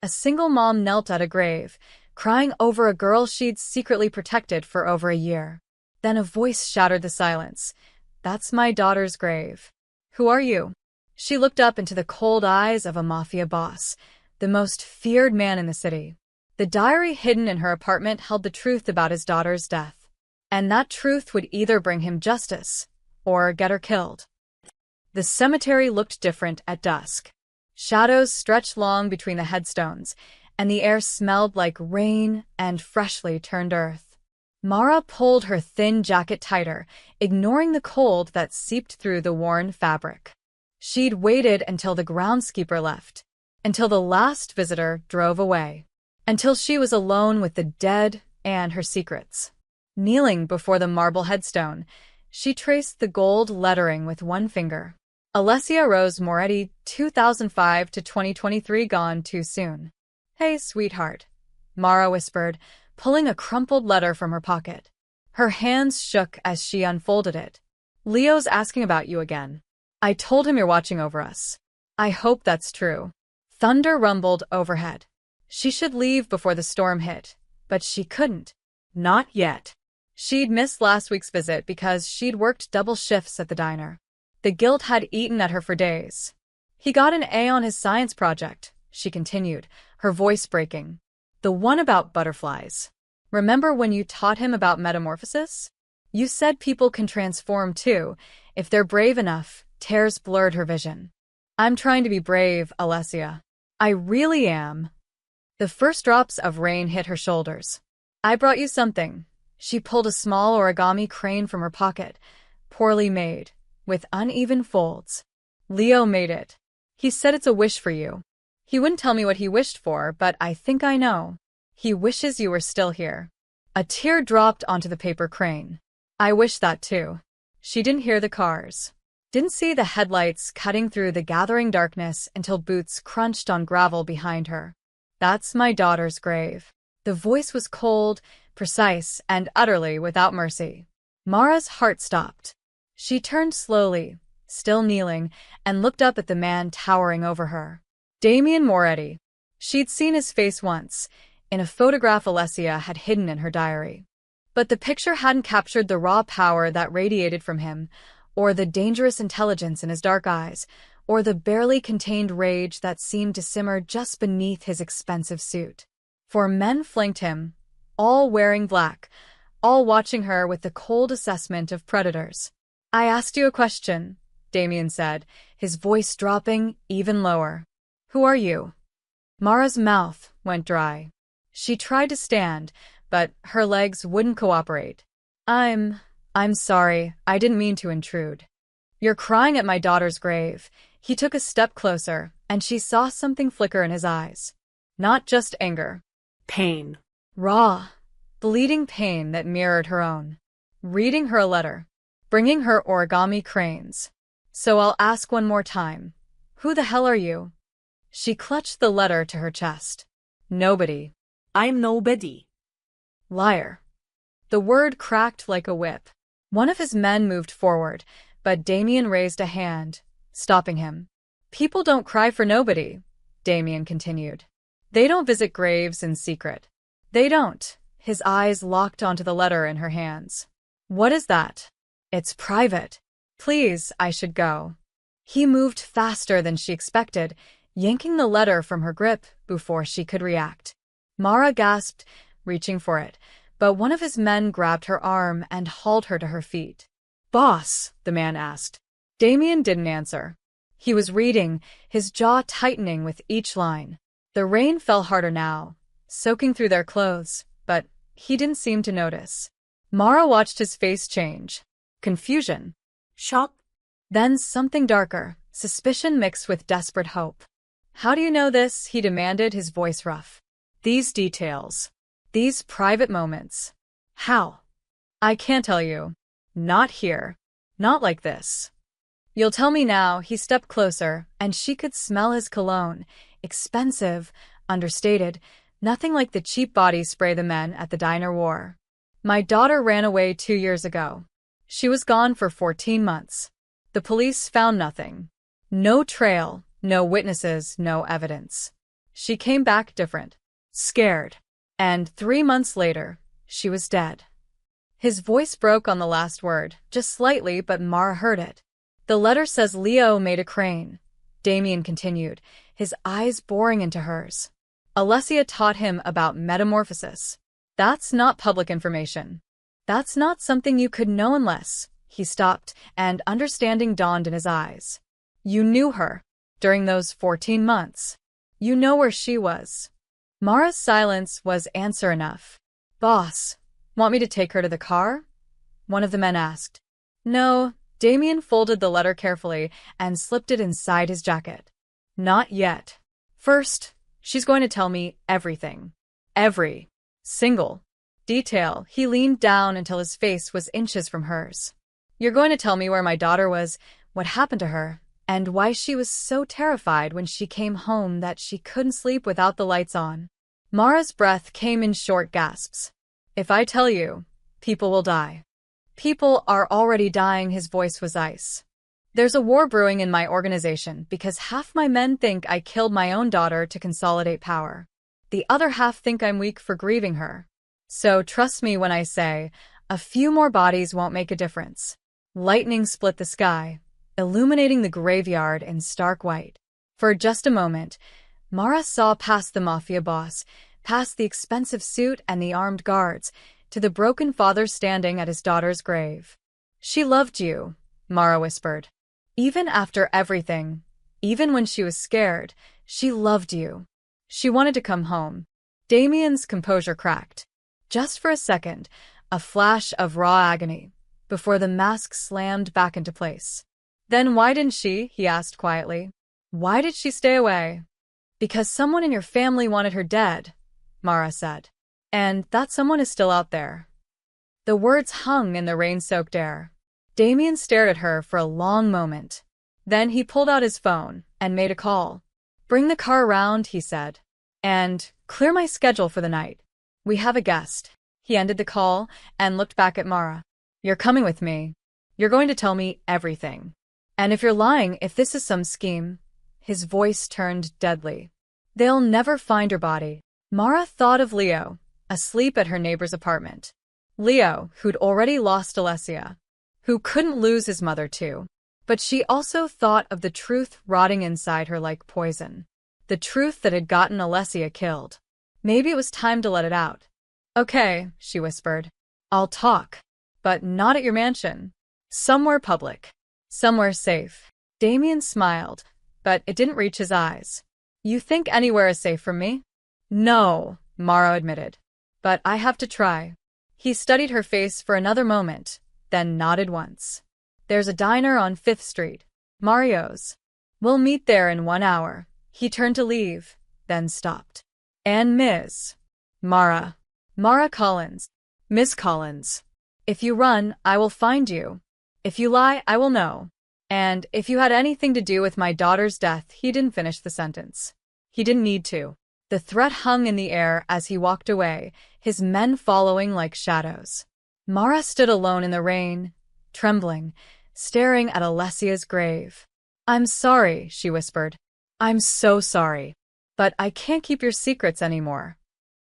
A single mom knelt at a grave, crying over a girl she'd secretly protected for over a year. Then a voice shattered the silence. "That's my daughter's grave." "Who are you?" She looked up into the cold eyes of a mafia boss, the most feared man in the city. The diary hidden in her apartment held the truth about his daughter's death. And that truth would either bring him justice or get her killed. The cemetery looked different at dusk. Shadows stretched long between the headstones, and the air smelled like rain and freshly turned earth. Mara pulled her thin jacket tighter, ignoring the cold that seeped through the worn fabric. She'd waited until the groundskeeper left, until the last visitor drove away, until she was alone with the dead and her secrets. Kneeling before the marble headstone, she traced the gold lettering with one finger. Alessia Rose Moretti, 2005 to 2023, gone too soon. "Hey, sweetheart," Mara whispered, pulling a crumpled letter from her pocket. Her hands shook as she unfolded it. "Leo's asking about you again. I told him you're watching over us. I hope that's true." Thunder rumbled overhead. She should leave before the storm hit, but she couldn't. Not yet. She'd missed last week's visit because she'd worked double shifts at the diner. The guilt had eaten at her for days. "He got an A on his science project," she continued, her voice breaking. "The one about butterflies. Remember when you taught him about metamorphosis? You said people can transform too, if they're brave enough." Tears blurred her vision. "I'm trying to be brave, Alessia. I really am." The first drops of rain hit her shoulders. "I brought you something." She pulled a small origami crane from her pocket, poorly made, with uneven folds. "Leo made it. He said it's a wish for you. He wouldn't tell me what he wished for, but I think I know. He wishes you were still here." A tear dropped onto the paper crane. "I wish that too." She didn't hear the cars. Didn't see the headlights cutting through the gathering darkness until boots crunched on gravel behind her. "That's my daughter's grave." The voice was cold, precise, and utterly without mercy. Mara's heart stopped. She turned slowly, still kneeling, and looked up at the man towering over her. Damien Moretti. She'd seen his face once, in a photograph Alessia had hidden in her diary. But the picture hadn't captured the raw power that radiated from him, or the dangerous intelligence in his dark eyes, or the barely contained rage that seemed to simmer just beneath his expensive suit. 4 men flanked him, all wearing black, all watching her with the cold assessment of predators. "I asked you a question," Damien said, his voice dropping even lower. "Who are you?" Mara's mouth went dry. She tried to stand, but her legs wouldn't cooperate. I'm sorry, I didn't mean to intrude." "You're crying at my daughter's grave." He took a step closer, and she saw something flicker in his eyes. Not just anger. Pain. Raw, bleeding pain that mirrored her own. Reading her a letter. Bringing her origami cranes. "So I'll ask one more time. Who the hell are you?" She clutched the letter to her chest. "Nobody." "I'm nobody." "Liar." The word cracked like a whip. One of his men moved forward, but Damien raised a hand, stopping him. "People don't cry for nobody," Damien continued. "They don't visit graves in secret. They don't." His eyes locked onto the letter in her hands. "What is that?" "It's private. Please, I should go." He moved faster than she expected, yanking the letter from her grip before she could react. Mara gasped, reaching for it, but one of his men grabbed her arm and hauled her to her feet. "Boss?" the man asked. Damien didn't answer. He was reading, his jaw tightening with each line. The rain fell harder now, soaking through their clothes, but he didn't seem to notice. Mara watched his face change. Confusion. Shock. Then something darker, suspicion mixed with desperate hope. "How do you know this?" he demanded, his voice rough. "These details. These private moments. How?" "I can't tell you. Not here. Not like this." "You'll tell me now." He stepped closer, and she could smell his cologne. Expensive, understated, nothing like the cheap body spray the men at the diner wore. "My daughter ran away 2 years ago. She was gone for 14 months. The police found nothing. No trail, no witnesses, no evidence. She came back different, scared. And 3 months later, she was dead. His voice broke on the last word, just slightly, but Mara heard it. The letter says Leo made a crane, Damien continued, his eyes boring into hers. Alessia taught him about metamorphosis. That's not public information. That's not something you could know unless… He stopped, and understanding dawned in his eyes. You knew her. During those 14 months. You know where she was. Mara's silence was answer enough. Boss, want me to take her to the car? One of the men asked. No, Damien folded the letter carefully and slipped it inside his jacket. Not yet. First, she's going to tell me everything. Every single detail. He leaned down until his face was inches from hers. You're going to tell me where my daughter was, what happened to her, and why she was so terrified when she came home that she couldn't sleep without the lights on. Mara's breath came in short gasps. If I tell you, people will die. People are already dying. His voice was ice. There's a war brewing in my organization because half my men think I killed my own daughter to consolidate power. The other half think I'm weak for grieving her. So trust me when I say, a few more bodies won't make a difference. Lightning split the sky, illuminating the graveyard in stark white. For just a moment, Mara saw past the mafia boss, past the expensive suit and the armed guards, to the broken father standing at his daughter's grave. She loved you, Mara whispered. Even after everything, even when she was scared, she loved you. She wanted to come home. Damien's composure cracked. Just for a second, a flash of raw agony, before the mask slammed back into place. Then why didn't she? He asked quietly. Why did she stay away? Because someone in your family wanted her dead, Mara said. And that someone is still out there. The words hung in the rain-soaked air. Damien stared at her for a long moment. Then he pulled out his phone and made a call. Bring the car around, he said. And clear my schedule for the night. We have a guest. He ended the call and looked back at Mara. You're coming with me. You're going to tell me everything. And if you're lying, if this is some scheme… His voice turned deadly. They'll never find her body. Mara thought of Leo, asleep at her neighbor's apartment. Leo, who'd already lost Alessia, who couldn't lose his mother too. But she also thought of the truth rotting inside her like poison. The truth that had gotten Alessia killed. Maybe it was time to let it out. Okay, she whispered. I'll talk. But not at your mansion. Somewhere public. Somewhere safe. Damien smiled, but it didn't reach his eyes. You think anywhere is safe from me? No, Mara admitted. But I have to try. He studied her face for another moment, then nodded once. There's a diner on 5th Street. Mario's. We'll meet there in 1 hour. He turned to leave, then stopped. And Ms. Mara. Mara Collins. Miss Collins. If you run, I will find you. If you lie, I will know. And if you had anything to do with my daughter's death… He didn't finish the sentence. He didn't need to. The threat hung in the air as he walked away, his men following like shadows. Mara stood alone in the rain, trembling, staring at Alessia's grave. I'm sorry, she whispered. I'm so sorry. But I can't keep your secrets anymore.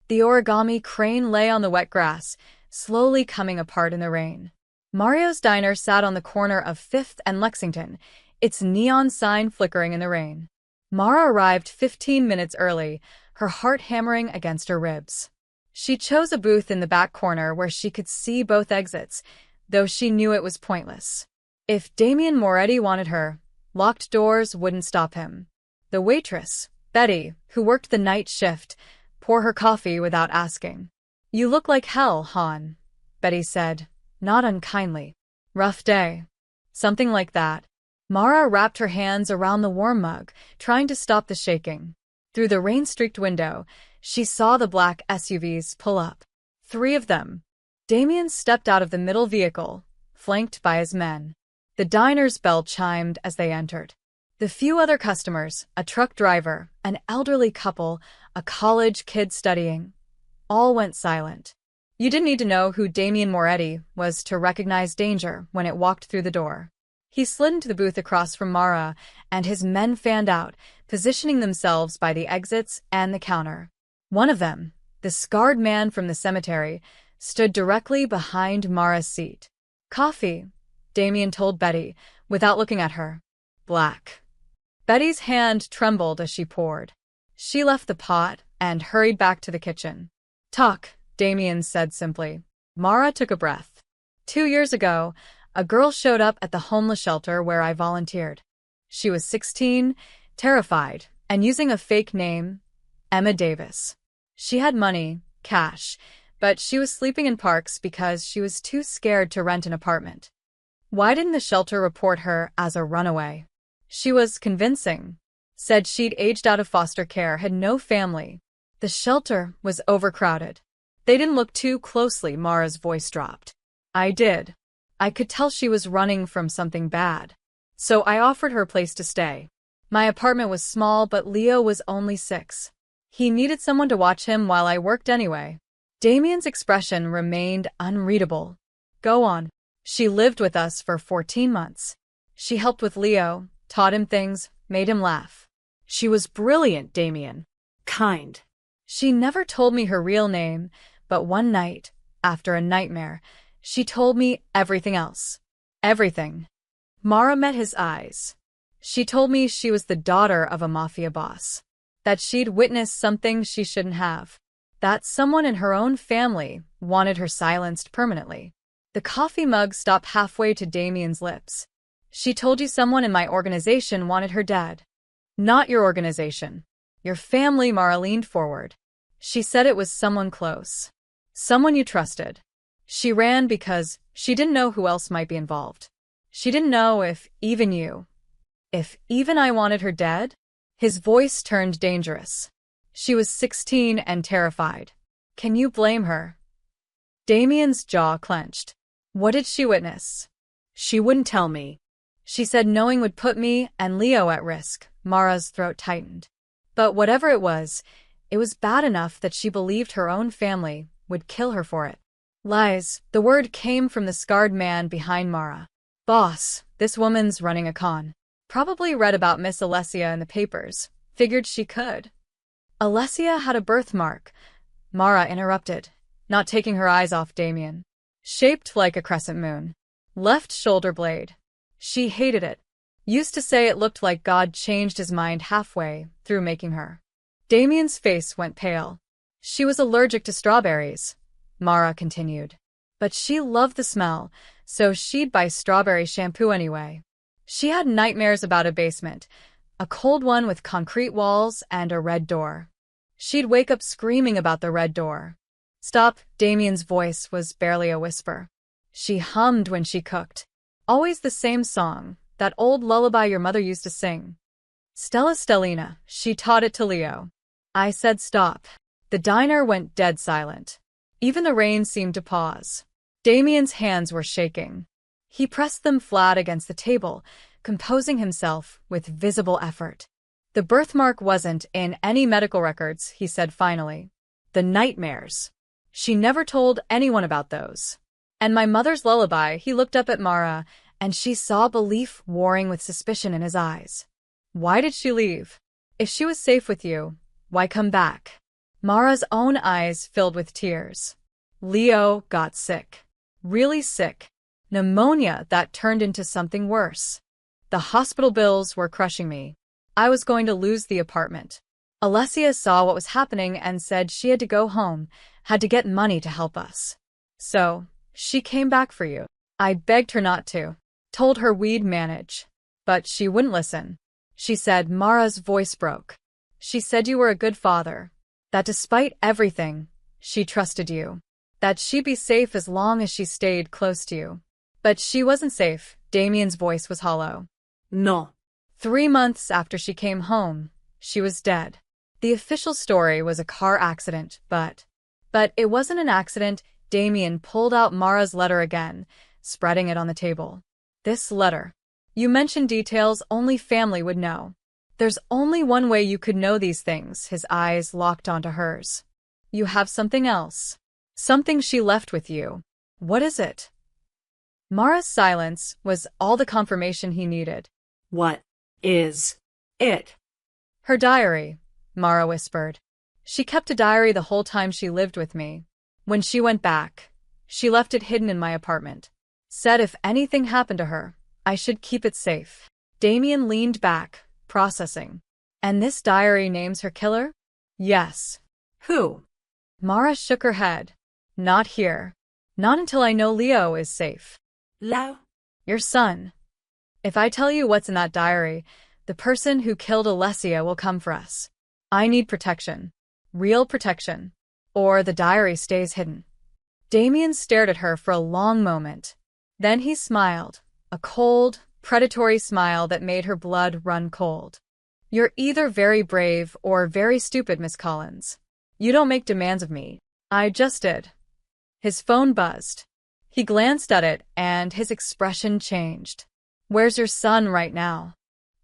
The origami crane lay on the wet grass, slowly coming apart in the rain. Mario's diner sat on the corner of 5th and Lexington, its neon sign flickering in the rain. Mara arrived 15 minutes early, her heart hammering against her ribs. She chose a booth in the back corner where she could see both exits, though she knew it was pointless. If Damien Moretti wanted her, locked doors wouldn't stop him. The waitress, Betty, who worked the night shift, poured her coffee without asking. You look like hell, Han, Betty said, not unkindly. Rough day. Something like that. Mara wrapped her hands around the warm mug, trying to stop the shaking. Through the rain-streaked window, she saw the black SUVs pull up. 3 of them. Damien stepped out of the middle vehicle, flanked by his men. The diner's bell chimed as they entered. The few other customers, a truck driver, an elderly couple, a college kid studying, all went silent. You didn't need to know who Damien Moretti was to recognize danger when it walked through the door. He slid into the booth across from Mara, and his men fanned out, positioning themselves by the exits and the counter. One of them, the scarred man from the cemetery, stood directly behind Mara's seat. "Coffee," Damien told Betty, without looking at her. "Black." Betty's hand trembled as she poured. She left the pot and hurried back to the kitchen. "Talk," Damien said simply. Mara took a breath. 2 years ago, a girl showed up at the homeless shelter where I volunteered. She was 16, terrified, and using a fake name, Emma Davis. She had money, cash, but she was sleeping in parks because she was too scared to rent an apartment. Why didn't the shelter report her as a runaway? She was convincing. Said she'd aged out of foster care, had no family. The shelter was overcrowded. They didn't look too closely, Mara's voice dropped. I did. I could tell she was running from something bad. So I offered her a place to stay. My apartment was small, but Leo was only 6. He needed someone to watch him while I worked anyway. Damien's expression remained unreadable. Go on. She lived with us for 14 months. She helped with Leo, taught him things, made him laugh. She was brilliant, Damien. Kind. She never told me her real name, but one night, after a nightmare, she told me everything else. Everything. Mara met his eyes. She told me she was the daughter of a mafia boss. That she'd witnessed something she shouldn't have. That someone in her own family wanted her silenced permanently. The coffee mug stopped halfway to Damien's lips. She told you someone in my organization wanted her dead. Not your organization. Your family, Mara leaned forward. She said it was someone close. Someone you trusted. She ran because she didn't know who else might be involved. She didn't know if even you. If even I wanted her dead? His voice turned dangerous. She was 16 and terrified. Can you blame her? Damien's jaw clenched. What did she witness? She wouldn't tell me. She said knowing would put me and Leo at risk. Mara's throat tightened. But whatever it was bad enough that she believed her own family would kill her for it. Lies. The word came from the scarred man behind Mara. Boss, this woman's running a con. Probably read about Miss Alessia in the papers. Figured she could. Alessia had a birthmark. Mara interrupted, not taking her eyes off Damien. Shaped like a crescent moon. Left shoulder blade. She hated it. Used to say it looked like God changed his mind halfway through making her. Damien's face went pale. She was allergic to strawberries, Mara continued. But she loved the smell, so she'd buy strawberry shampoo anyway. She had nightmares about a basement, a cold one with concrete walls and a red door. She'd wake up screaming about the red door. Stop, Damien's voice was barely a whisper. She hummed when she cooked. Always the same song, that old lullaby your mother used to sing. Stella Stellina, she taught it to Leo. I said stop. The diner went dead silent. Even the rain seemed to pause. Damien's hands were shaking. He pressed them flat against the table, composing himself with visible effort. The birthmark wasn't in any medical records, he said finally. The nightmares. She never told anyone about those. And my mother's lullaby, he looked up at Mara, and she saw belief warring with suspicion in his eyes. Why did she leave? If she was safe with you, why come back? Mara's own eyes filled with tears. Leo got sick. Really sick. Pneumonia that turned into something worse. The hospital bills were crushing me. I was going to lose the apartment. Alessia saw what was happening and said she had to go home, had to get money to help us. So, she came back for you. I begged her not to. Told her we'd manage. But she wouldn't listen. She said, Mara's voice broke. She said you were a good father. That despite everything, she trusted you. That she'd be safe as long as she stayed close to you. But she wasn't safe. Damien's voice was hollow. No. 3 months after she came home, she was dead. The official story was a car accident, but it wasn't an accident. Damien pulled out Mara's letter again, spreading it on the table. This letter. You mentioned details only family would know. There's only one way you could know these things. His eyes locked onto hers. You have something else. Something she left with you. What is it? Mara's silence was all the confirmation he needed. What is it? Her diary, Mara whispered. She kept a diary the whole time she lived with me. When she went back, she left it hidden in my apartment. Said if anything happened to her, I should keep it safe. Damien leaned back, processing. And this diary names her killer? Yes. Who? Mara shook her head. Not here. Not until I know Leo is safe. Leo? Your son. If I tell you what's in that diary, the person who killed Alessia will come for us. I need protection. Real protection. Or the diary stays hidden. Damien stared at her for a long moment. Then he smiled, a cold, predatory smile that made her blood run cold. You're either very brave or very stupid, Miss Collins. You don't make demands of me. I just did. His phone buzzed. He glanced at it and his expression changed. Where's your son right now?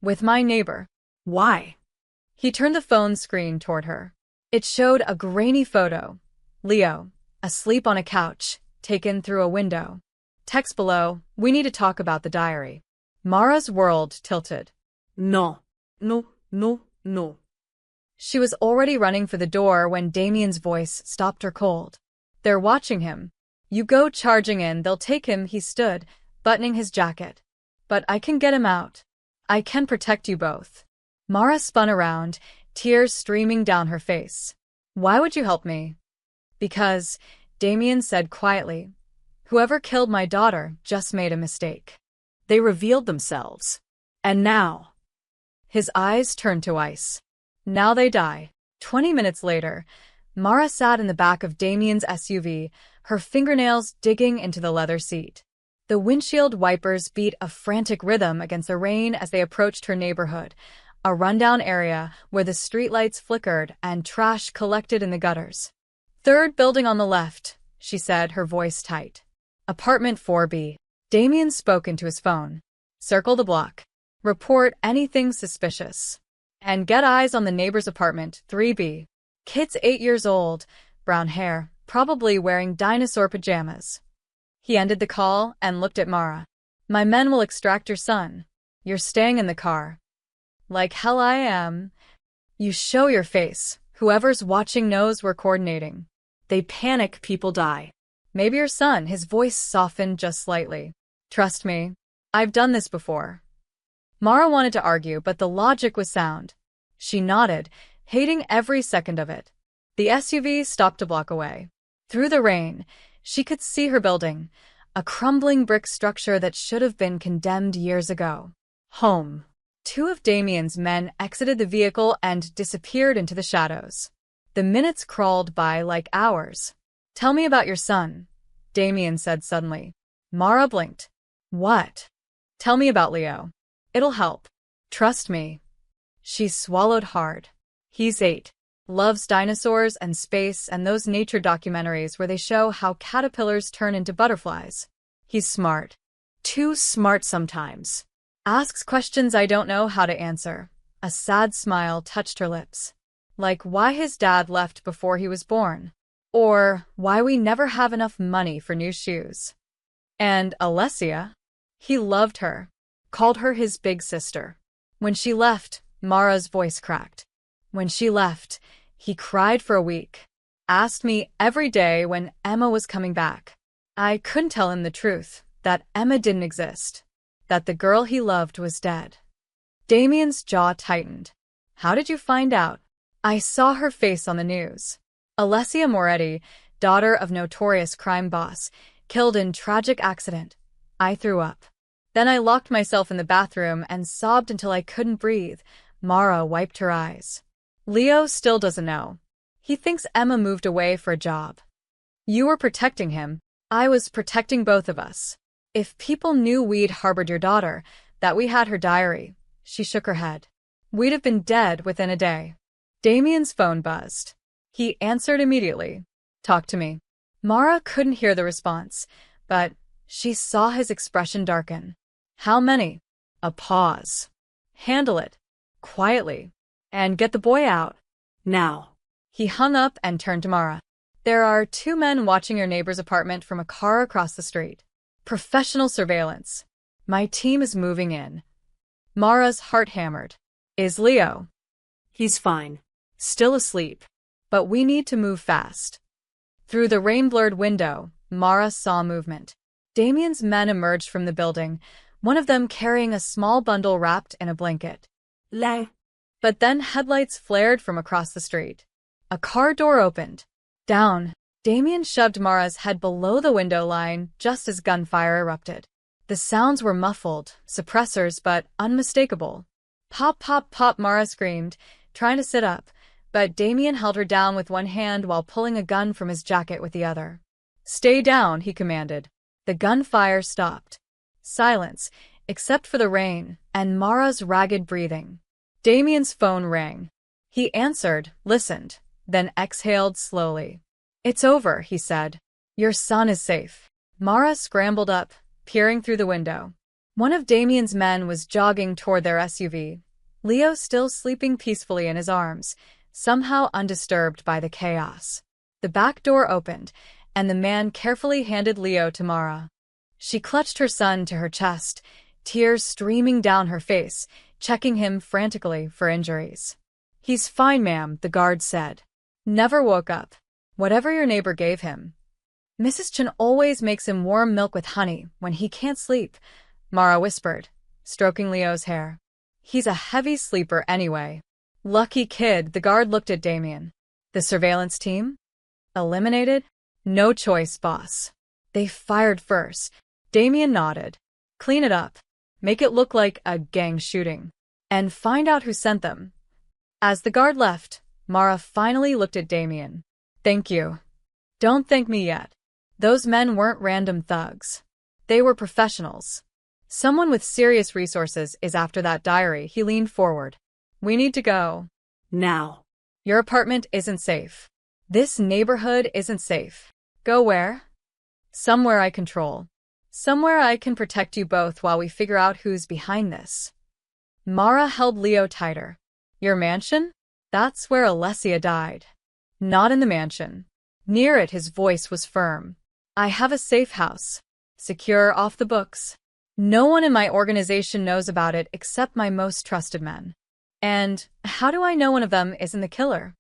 With my neighbor. Why? He turned the phone screen toward her. It showed a grainy photo. Leo, asleep on a couch, taken through a window. Text below, we need to talk about the diary. Mara's world tilted. No. No, no, no. She was already running for the door when Damien's voice stopped her cold. They're watching him. You go charging in, they'll take him, he stood, buttoning his jacket. But I can get him out. I can protect you both. Mara spun around, tears streaming down her face. Why would you help me? Because, Damien said quietly, whoever killed my daughter just made a mistake. They revealed themselves. And now? His eyes turned to ice. Now they die. 20 minutes later, Mara sat in the back of Damien's SUV, her fingernails digging into the leather seat. The windshield wipers beat a frantic rhythm against the rain as they approached her neighborhood, a rundown area where the streetlights flickered and trash collected in the gutters. Third building on the left, she said, her voice tight. Apartment 4B. Damien spoke into his phone. Circle the block. Report anything suspicious. And get eyes on the neighbor's apartment, 3B. Kid's 8 years old, brown hair, probably wearing dinosaur pajamas. He ended the call and looked at Mara. My men will extract your son. You're staying in the car. Like hell I am. You show your face. Whoever's watching knows we're coordinating. They panic, people die. Maybe your son, his voice softened just slightly. Trust me, I've done this before. Mara wanted to argue, but the logic was sound. She nodded, hating every second of it. The SUV stopped a block away. Through the rain, she could see her building, a crumbling brick structure that should have been condemned years ago. Home. 2 of Damien's men exited the vehicle and disappeared into the shadows. The minutes crawled by like hours. Tell me about your son, Damien said suddenly. Mara blinked. What? Tell me about Leo. It'll help. Trust me. She swallowed hard. He's 8. Loves dinosaurs and space and those nature documentaries where they show how caterpillars turn into butterflies. He's smart. Too smart sometimes. Asks questions I don't know how to answer. A sad smile touched her lips. Like why his dad left before he was born. Or why we never have enough money for new shoes. And Alessia? He loved her. Called her his big sister. When she left, Mara's voice cracked. When she left, he cried for a week. Asked me every day when Emma was coming back. I couldn't tell him the truth, that Emma didn't exist. That the girl he loved was dead. Damien's jaw tightened. How did you find out? I saw her face on the news. Alessia Moretti, daughter of notorious crime boss, killed in tragic accident. I threw up. Then I locked myself in the bathroom and sobbed until I couldn't breathe. Mara wiped her eyes. Leo still doesn't know. He thinks Emma moved away for a job. You were protecting him. I was protecting both of us. If people knew we'd harbored your daughter, that we had her diary, she shook her head. We'd have been dead within a day. Damien's phone buzzed. He answered immediately. Talk to me. Mara couldn't hear the response, but she saw his expression darken. How many? A pause. Handle it. Quietly. And get the boy out. Now. He hung up and turned to Mara. There are 2 men watching your neighbor's apartment from a car across the street. Professional surveillance. My team is moving in. Mara's heart hammered. Is Leo? He's fine. Still asleep. But we need to move fast. Through the rain-blurred window, Mara saw movement. Damien's men emerged from the building, one of them carrying a small bundle wrapped in a blanket. But then headlights flared from across the street. A car door opened. Down. Damien shoved Mara's head below the window line just as gunfire erupted. The sounds were muffled, suppressors but unmistakable. Pop, pop, pop, Mara screamed, trying to sit up, but Damien held her down with one hand while pulling a gun from his jacket with the other. Stay down, he commanded. The gunfire stopped. Silence, except for the rain and Mara's ragged breathing. Damien's phone rang. He answered, listened, then exhaled slowly. It's over, he said. Your son is safe. Mara scrambled up, peering through the window. One of Damien's men was jogging toward their SUV, Leo still sleeping peacefully in his arms, somehow undisturbed by the chaos. The back door opened, and the man carefully handed Leo to Mara. She clutched her son to her chest, tears streaming down her face, checking him frantically for injuries. He's fine, ma'am, the guard said. Never woke up. Whatever your neighbor gave him. Mrs. Chen always makes him warm milk with honey when he can't sleep, Mara whispered, stroking Leo's hair. He's a heavy sleeper anyway. Lucky kid, the guard looked at Damien. The surveillance team? Eliminated? No choice, boss. They fired first. Damien nodded. Clean it up. Make it look like a gang shooting. And find out who sent them. As the guard left, Mara finally looked at Damien. Thank you. Don't thank me yet. Those men weren't random thugs. They were professionals. Someone with serious resources is after that diary. He leaned forward. We need to go. Now. Your apartment isn't safe. This neighborhood isn't safe. Go where? Somewhere I control. Somewhere I can protect you both while we figure out who's behind this. Mara held Leo tighter. Your mansion? That's where Alessia died. Not in the mansion. Near it, his voice was firm. I have a safe house. Secure, off the books. No one in my organization knows about it except my most trusted men. And how do I know one of them isn't the killer?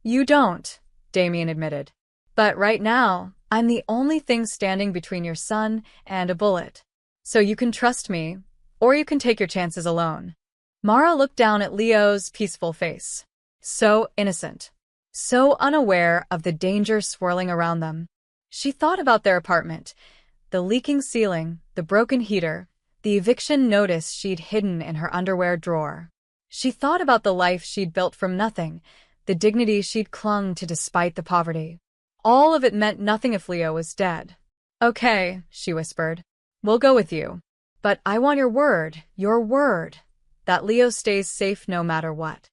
You don't, Damien admitted. But right now, I'm the only thing standing between your son and a bullet. So you can trust me, or you can take your chances alone. Mara looked down at Leo's peaceful face. So innocent. So unaware of the danger swirling around them. She thought about their apartment, the leaking ceiling, the broken heater, the eviction notice she'd hidden in her underwear drawer. She thought about the life she'd built from nothing, the dignity she'd clung to despite the poverty. All of it meant nothing if Leo was dead. Okay, she whispered. We'll go with you. But I want your word, that Leo stays safe no matter what.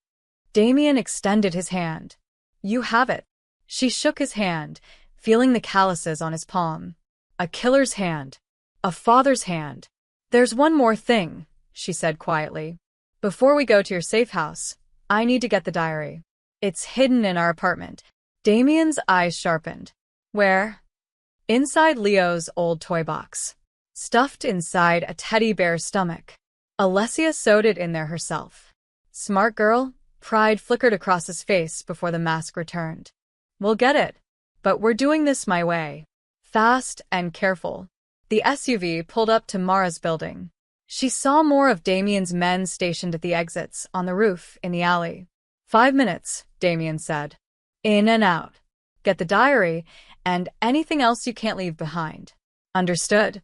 Damien extended his hand. You have it. She shook his hand, feeling the calluses on his palm. A killer's hand. A father's hand. There's one more thing, she said quietly. Before we go to your safe house, I need to get the diary. It's hidden in our apartment. Damien's eyes sharpened. Where? Inside Leo's old toy box. Stuffed inside a teddy bear's stomach. Alessia sewed it in there herself. Smart girl. Pride flickered across his face before the mask returned. We'll get it. But we're doing this my way. Fast and careful. The SUV pulled up to Mara's building. She saw more of Damien's men stationed at the exits, on the roof, in the alley. 5 minutes, Damien said. In and out. Get the diary, and anything else you can't leave behind. Understood?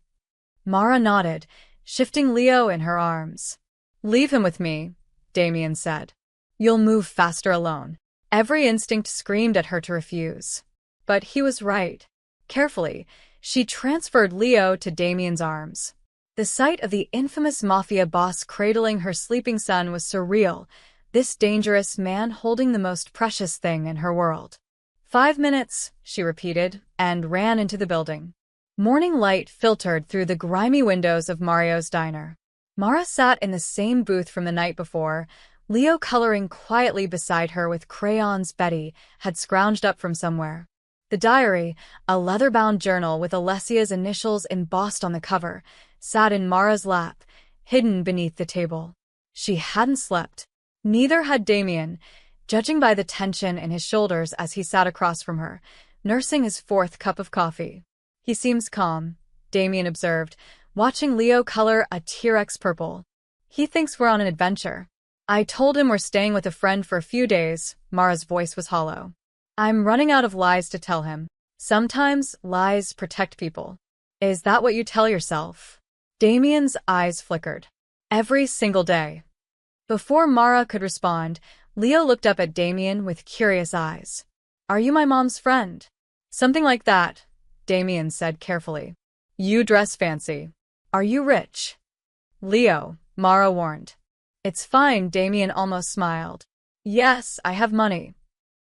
Mara nodded, shifting Leo in her arms. Leave him with me, Damien said. You'll move faster alone. Every instinct screamed at her to refuse. But he was right. Carefully, she transferred Leo to Damien's arms. The sight of the infamous mafia boss cradling her sleeping son was surreal, this dangerous man holding the most precious thing in her world. 5 minutes, she repeated, and ran into the building. Morning light filtered through the grimy windows of Mario's diner. Mara sat in the same booth from the night before, Leo coloring quietly beside her with crayons Betty had scrounged up from somewhere. The diary, a leather-bound journal with Alessia's initials embossed on the cover, sat in Mara's lap, hidden beneath the table. She hadn't slept. Neither had Damien, judging by the tension in his shoulders as he sat across from her, nursing his fourth cup of coffee. He seems calm, Damien observed, watching Leo color a T-Rex purple. He thinks we're on an adventure. I told him we're staying with a friend for a few days. Mara's voice was hollow. I'm running out of lies to tell him. Sometimes lies protect people. Is that what you tell yourself? Damien's eyes flickered. Every single day. Before Mara could respond, Leo looked up at Damien with curious eyes. Are you my mom's friend? Something like that, Damien said carefully. You dress fancy. Are you rich? Leo, Mara warned. It's fine, Damien almost smiled. Yes, I have money.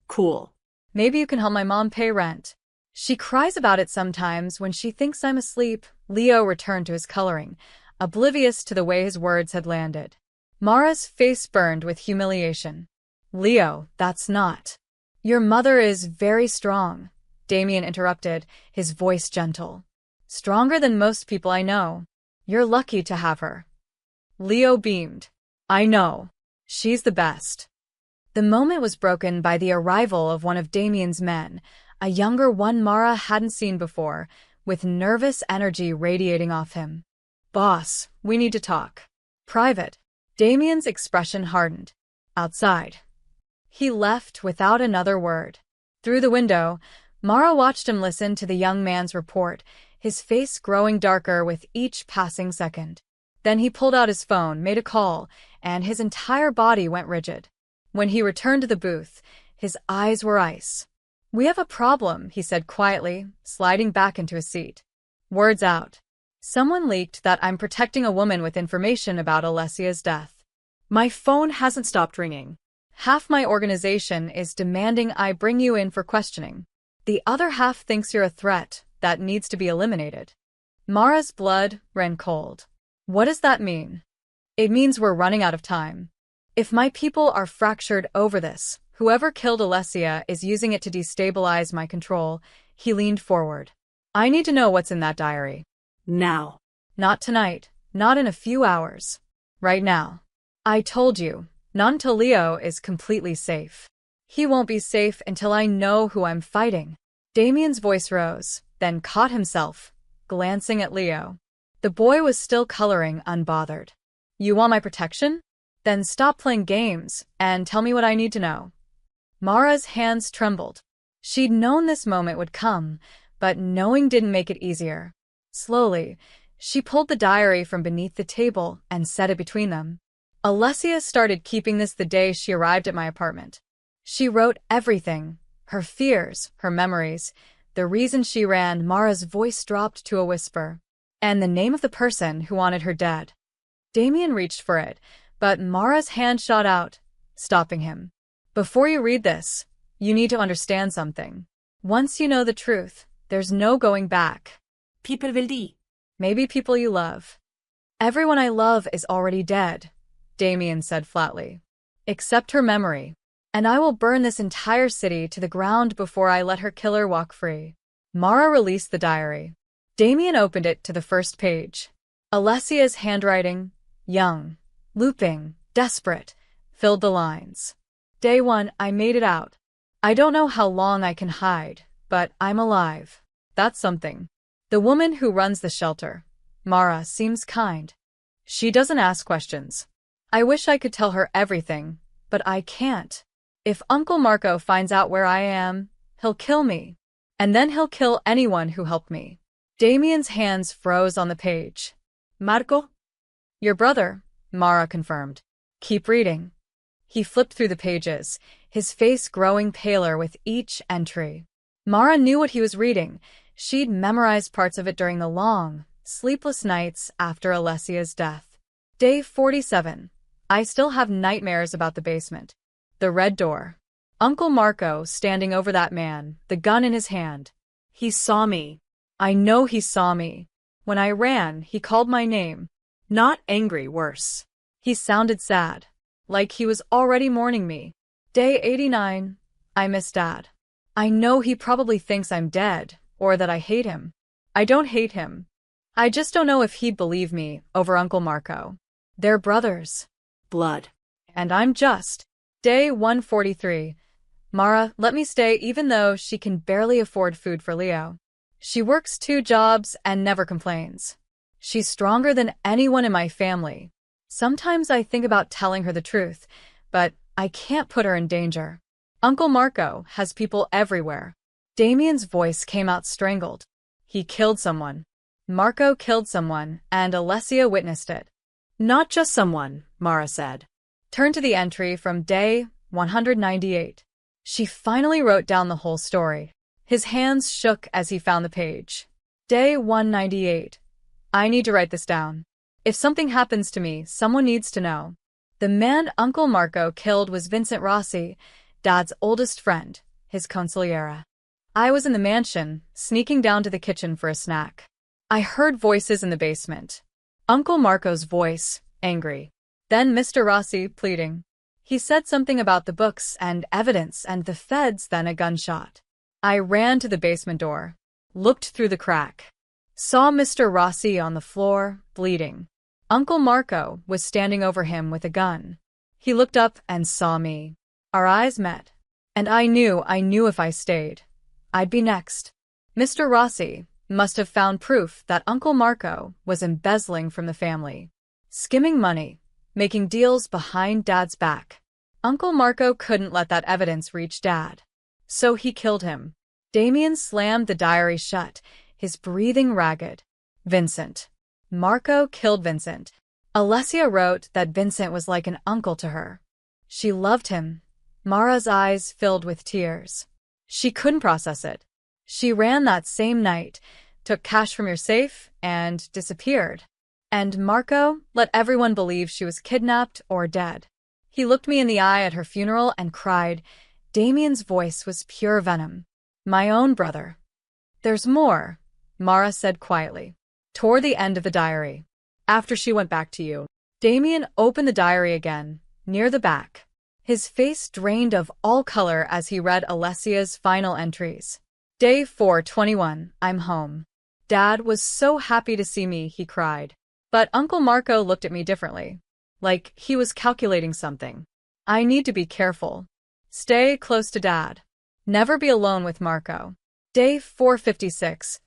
Cool. Maybe you can help my mom pay rent. She cries about it sometimes when she thinks I'm asleep. Leo returned to his coloring, oblivious to the way his words had landed. Mara's face burned with humiliation. Leo, that's not. Your mother is very strong, Damien interrupted, his voice gentle. Stronger than most people I know. You're lucky to have her. Leo beamed. I know. She's the best. The moment was broken by the arrival of one of Damien's men, a younger one Mara hadn't seen before, with nervous energy radiating off him. Boss, we need to talk. Private. Damien's expression hardened. Outside. He left without another word. Through the window, Mara watched him listen to the young man's report, his face growing darker with each passing second. Then he pulled out his phone, made a call, and his entire body went rigid. When he returned to the booth, his eyes were ice. We have a problem, he said quietly, sliding back into his seat. Words out. Someone leaked that I'm protecting a woman with information about Alessia's death. My phone hasn't stopped ringing. Half my organization is demanding I bring you in for questioning. The other half thinks you're a threat that needs to be eliminated. Mara's blood ran cold. What does that mean? It means we're running out of time. If my people are fractured over this, whoever killed Alessia is using it to destabilize my control. He leaned forward. I need to know what's in that diary. Now. Not tonight. Not in a few hours. Right now. I told you, not until Leo is completely safe. He won't be safe until I know who I'm fighting. Damien's voice rose, then caught himself, glancing at Leo. The boy was still coloring unbothered. You want my protection? Then stop playing games and tell me what I need to know. Mara's hands trembled. She'd known this moment would come, but knowing didn't make it easier. Slowly, she pulled the diary from beneath the table and set it between them. Alessia started keeping this the day she arrived at my apartment. She wrote everything, her fears, her memories, the reason she ran. Mara's voice dropped to a whisper. And the name of the person who wanted her dead. Damien reached for it, but Mara's hand shot out, stopping him. Before you read this, you need to understand something. Once you know the truth, there's no going back. People will die. Maybe people you love. Everyone I love is already dead, Damien said flatly. Except her memory. And I will burn this entire city to the ground before I let her killer walk free. Mara released the diary. Damien opened it to the first page. Alessia's handwriting, young, looping, desperate, filled the lines. Day 1, I made it out. I don't know how long I can hide, but I'm alive. That's something. The woman who runs the shelter, Mara, seems kind. She doesn't ask questions. I wish I could tell her everything, but I can't. If Uncle Marco finds out where I am, he'll kill me. And then he'll kill anyone who helped me. Damien's hands froze on the page. Marco? Your brother, Mara confirmed. Keep reading. He flipped through the pages, his face growing paler with each entry. Mara knew what he was reading. She'd memorized parts of it during the long, sleepless nights after Alessia's death. Day 47. I still have nightmares about the basement. The red door. Uncle Marco standing over that man, the gun in his hand. He saw me. I know he saw me. When I ran, he called my name. Not angry, worse. He sounded sad. Like he was already mourning me. Day 89. I miss Dad. I know he probably thinks I'm dead, or that I hate him. I don't hate him. I just don't know if he'd believe me over Uncle Marco. They're brothers. Blood. And I'm just. Day 143. Mara let me stay even though she can barely afford food for Leo. She works 2 jobs and never complains. She's stronger than anyone in my family. Sometimes I think about telling her the truth, but I can't put her in danger. Uncle Marco has people everywhere. Damien's voice came out strangled. He killed someone. Marco killed someone, and Alessia witnessed it. Not just someone, Mara said. Turn to the entry from day 198. She finally wrote down the whole story. His hands shook as he found the page. Day 198. I need to write this down. If something happens to me, someone needs to know. The man Uncle Marco killed was Vincent Rossi, Dad's oldest friend, his consigliere. I was in the mansion, sneaking down to the kitchen for a snack. I heard voices in the basement. Uncle Marco's voice, angry. Then Mr. Rossi, pleading. He said something about the books and evidence and the feds, then a gunshot. I ran to the basement door, looked through the crack, saw Mr. Rossi on the floor, bleeding. Uncle Marco was standing over him with a gun. He looked up and saw me. Our eyes met. And I knew if I stayed, I'd be next. Mr. Rossi must have found proof that Uncle Marco was embezzling from the family, skimming money, making deals behind Dad's back. Uncle Marco couldn't let that evidence reach Dad. So he killed him. Damien slammed the diary shut, his breathing ragged. Vincent. Marco killed Vincent. Alessia wrote that Vincent was like an uncle to her. She loved him. Mara's eyes filled with tears. She couldn't process it. She ran that same night, took cash from your safe, and disappeared. And Marco let everyone believe she was kidnapped or dead. He looked me in the eye at her funeral and cried. Damien's voice was pure venom. My own brother. There's more, Mara said quietly. Toward the end of the diary. After she went back to you. Damien opened the diary again, near the back. His face drained of all color as he read Alessia's final entries. Day 421, I'm home. Dad was so happy to see me, he cried. But Uncle Marco looked at me differently. Like he was calculating something. I need to be careful. Stay close to Dad. Never be alone with Marco. Day 456.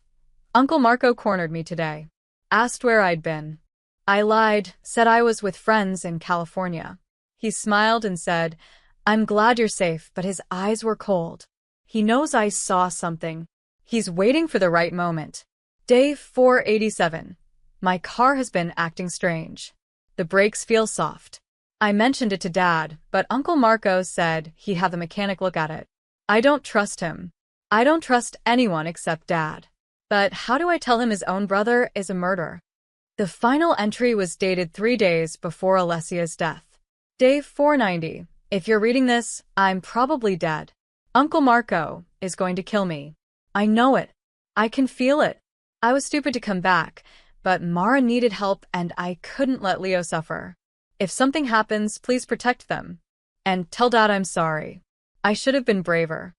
Uncle Marco cornered me today. Asked where I'd been. I lied, said I was with friends in California. He smiled and said, I'm glad you're safe, but his eyes were cold. He knows I saw something. He's waiting for the right moment. Day 487. My car has been acting strange. The brakes feel soft. I mentioned it to Dad, but Uncle Marco said he'd have the mechanic look at it. I don't trust him. I don't trust anyone except Dad. But how do I tell him his own brother is a murderer? The final entry was dated 3 days before Alessia's death. Day 490. If you're reading this, I'm probably dead. Uncle Marco is going to kill me. I know it. I can feel it. I was stupid to come back, but Mara needed help and I couldn't let Leo suffer. If something happens, please protect them. And tell Dad I'm sorry. I should have been braver.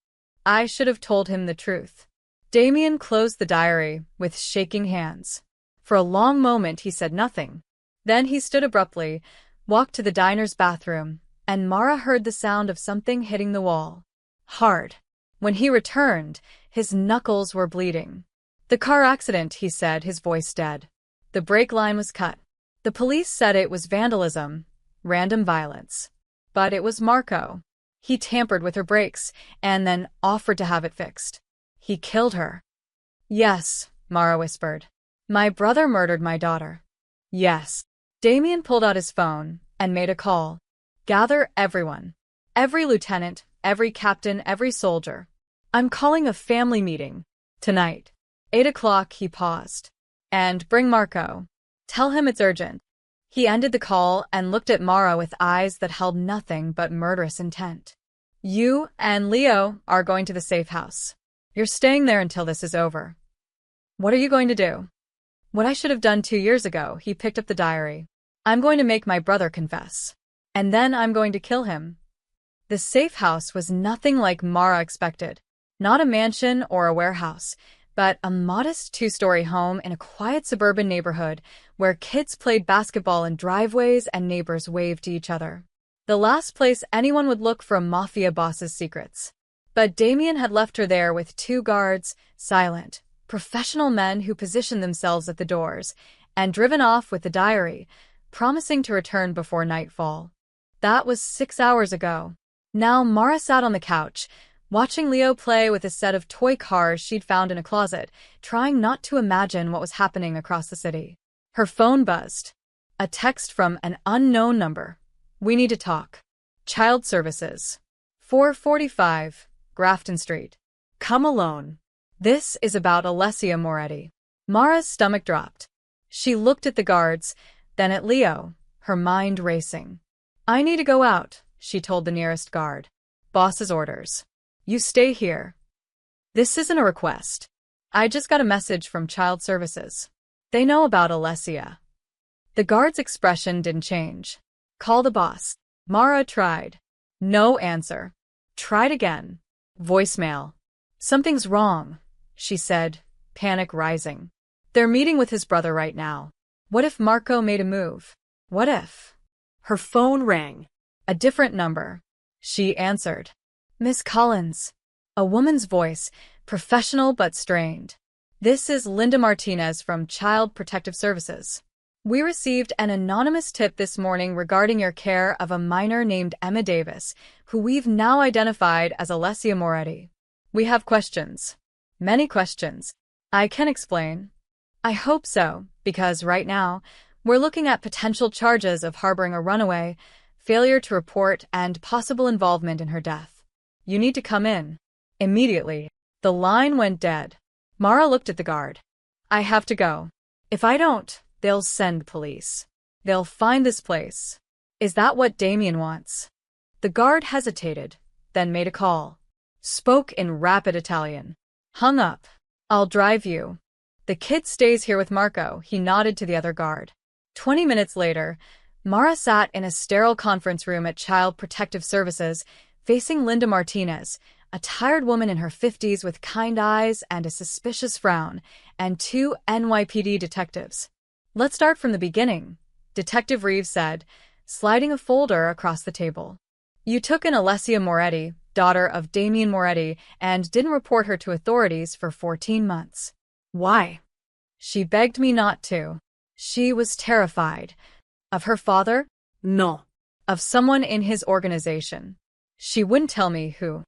I should have told him the truth. Damien closed the diary with shaking hands. For a long moment he said nothing. Then he stood abruptly, walked to the diner's bathroom, and Mara heard the sound of something hitting the wall. Hard. When he returned, his knuckles were bleeding. The car accident, he said, his voice dead. The brake line was cut. The police said it was vandalism, random violence. But it was Marco. He tampered with her brakes and then offered to have it fixed. He killed her. Yes, Mara whispered. My brother murdered my daughter. Yes. Damien pulled out his phone and made a call. Gather everyone. Every lieutenant, every captain, every soldier. I'm calling a family meeting. Tonight. 8 o'clock, he paused. And bring Marco. Tell him it's urgent. He ended the call and looked at Mara with eyes that held nothing but murderous intent. You and Leo are going to the safe house. You're staying there until this is over. What are you going to do? What I should have done 2 years ago, he picked up the diary. I'm going to make my brother confess. And then I'm going to kill him. The safe house was nothing like Mara expected. Not a mansion or a warehouse, but a modest two-story home in a quiet suburban neighborhood where kids played basketball in driveways and neighbors waved to each other. The last place anyone would look for a mafia boss's secrets. But Damien had left her there with 2 guards, silent, professional men who positioned themselves at the doors, and driven off with the diary, promising to return before nightfall. That was 6 hours ago. Now Mara sat on the couch, watching Leo play with a set of toy cars she'd found in a closet, trying not to imagine what was happening across the city. Her phone buzzed. A text from an unknown number. "We need to talk. Child Services. 445, Grafton Street. Come alone. This is about Alessia Moretti." Mara's stomach dropped. She looked at the guards, then at Leo, her mind racing. "I need to go out," she told the nearest guard. "Boss's orders. You stay here." "This isn't a request. I just got a message from Child Services. They know about Alessia." The guard's expression didn't change. "Call the boss." Mara tried. No answer. Tried again. Voicemail. "Something's wrong," she said, panic rising. "They're meeting with his brother right now. What if Marco made a move? What if?" Her phone rang. A different number. She answered. "Miss Collins." A woman's voice, professional but strained. "This is Linda Martinez from Child Protective Services. We received an anonymous tip this morning regarding your care of a minor named Emma Davis, who we've now identified as Alessia Moretti. We have questions. Many questions. I can explain." "I hope so, because right now, we're looking at potential charges of harboring a runaway, failure to report, and possible involvement in her death. You need to come in. Immediately." The line went dead. Mara looked at the guard. "I have to go. If I don't, they'll send police. They'll find this place. Is that what Damien wants?" The guard hesitated, then made a call. Spoke in rapid Italian. Hung up. "I'll drive you. The kid stays here with Marco," he nodded to the other guard. 20 minutes later, Mara sat in a sterile conference room at Child Protective Services, facing Linda Martinez, a tired woman in her 50s with kind eyes and a suspicious frown, and 2 NYPD detectives. "Let's start from the beginning," Detective Reeves said, sliding a folder across the table. "You took in Alessia Moretti, daughter of Damien Moretti, and didn't report her to authorities for 14 months. Why?" "She begged me not to. She was terrified." "Of her father?" No. "Of someone in his organization. She wouldn't tell me who."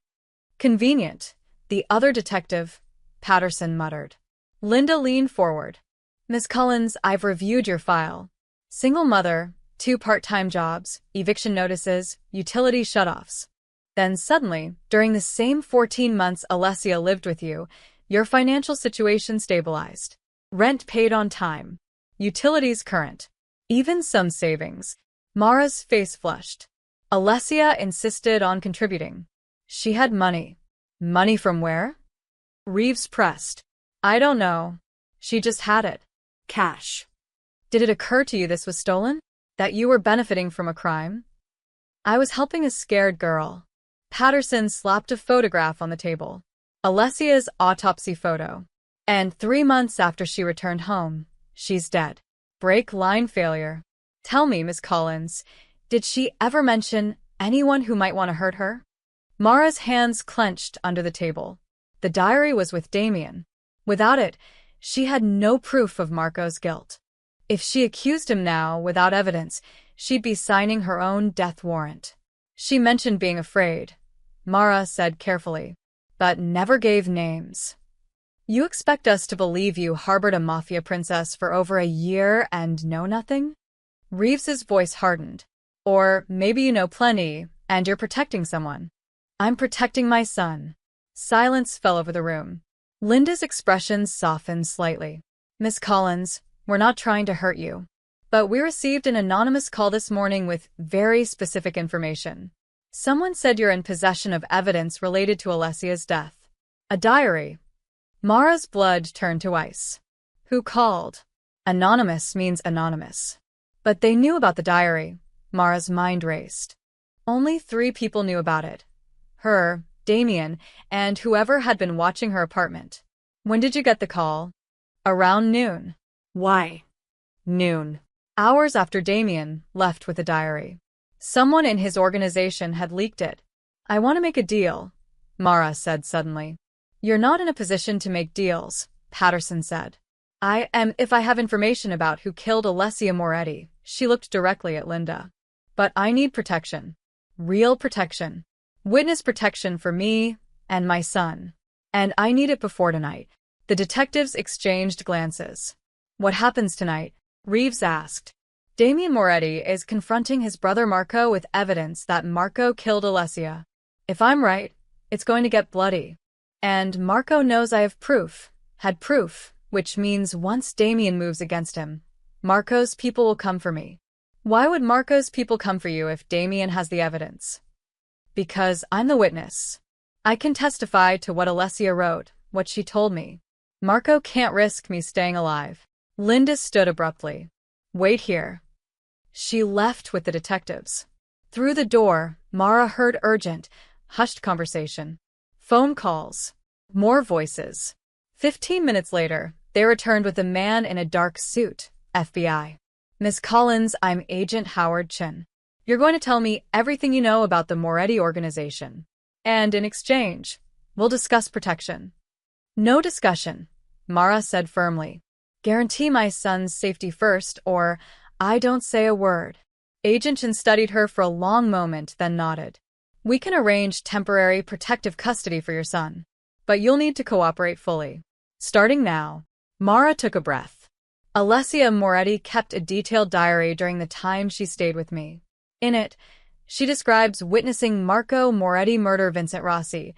"Convenient," the other detective, Patterson, muttered. Linda leaned forward. "Miss Collins, I've reviewed your file. Single mother, 2 part-time jobs, eviction notices, utility shutoffs. Then suddenly, during the same 14 months Alessia lived with you, your financial situation stabilized. Rent paid on time. Utilities current. Even some savings." Mara's face flushed. "Alessia insisted on contributing. She had money." "Money from where?" Reeves pressed. "I don't know. She just had it. Cash." "Did it occur to you this was stolen? That you were benefiting from a crime?" "I was helping a scared girl." Patterson slapped a photograph on the table. Alessia's autopsy photo. "And 3 months after she returned home, she's dead. Brake line failure. Tell me, Miss Collins, did she ever mention anyone who might want to hurt her?" Mara's hands clenched under the table. The diary was with Damien. Without it, she had no proof of Marco's guilt. If she accused him now, without evidence, she'd be signing her own death warrant. She mentioned being afraid, Mara said carefully, but never gave names. "You expect us to believe you harbored a mafia princess for over a year and know nothing?" Reeves's voice hardened. "Or maybe you know plenty, and you're protecting someone." "I'm protecting my son." Silence fell over the room. Linda's expression softened slightly. "Miss Collins, we're not trying to hurt you. But we received an anonymous call this morning with very specific information. Someone said you're in possession of evidence related to Alessia's death. A diary." Mara's blood turned to ice. "Who called?" "Anonymous means anonymous." "But they knew about the diary." Mara's mind raced. "Only 3 people knew about it. Her, Damien, and whoever had been watching her apartment. When did you get the call? Around noon. Why? Noon. Hours after Damien left with the diary. Someone in his organization had leaked it. I want to make a deal, Mara said suddenly. You're not in a position to make deals, Patterson said. I am if I have information about who killed Alessia Moretti. She looked directly at Linda. But I need protection. Real protection. Witness protection for me and my son. And I need it before tonight. The detectives exchanged glances. What happens tonight? Reeves asked. Damien Moretti is confronting his brother Marco with evidence that Marco killed Alessia. If I'm right, it's going to get bloody. And Marco knows I have proof, which means once Damien moves against him, Marco's people will come for me. Why would Marco's people come for you if Damien has the evidence? Because I'm the witness. I can testify to what Alessia wrote, what she told me. Marco can't risk me staying alive. Linda stood abruptly. Wait here. She left with the detectives. Through the door, Mara heard urgent, hushed conversation. Phone calls. More voices. 15 minutes later, they returned with a man in a dark suit, FBI. Miss Collins, I'm Agent Howard Chin. You're going to tell me everything you know about the Moretti organization. And in exchange, we'll discuss protection. No discussion, Mara said firmly. Guarantee my son's safety first, or I don't say a word. Agent Chin studied her for a long moment, then nodded. We can arrange temporary protective custody for your son, but you'll need to cooperate fully. Starting now. Mara took a breath. Alessia Moretti kept a detailed diary during the time she stayed with me. In it, she describes witnessing Marco Moretti murder Vincent Rossi,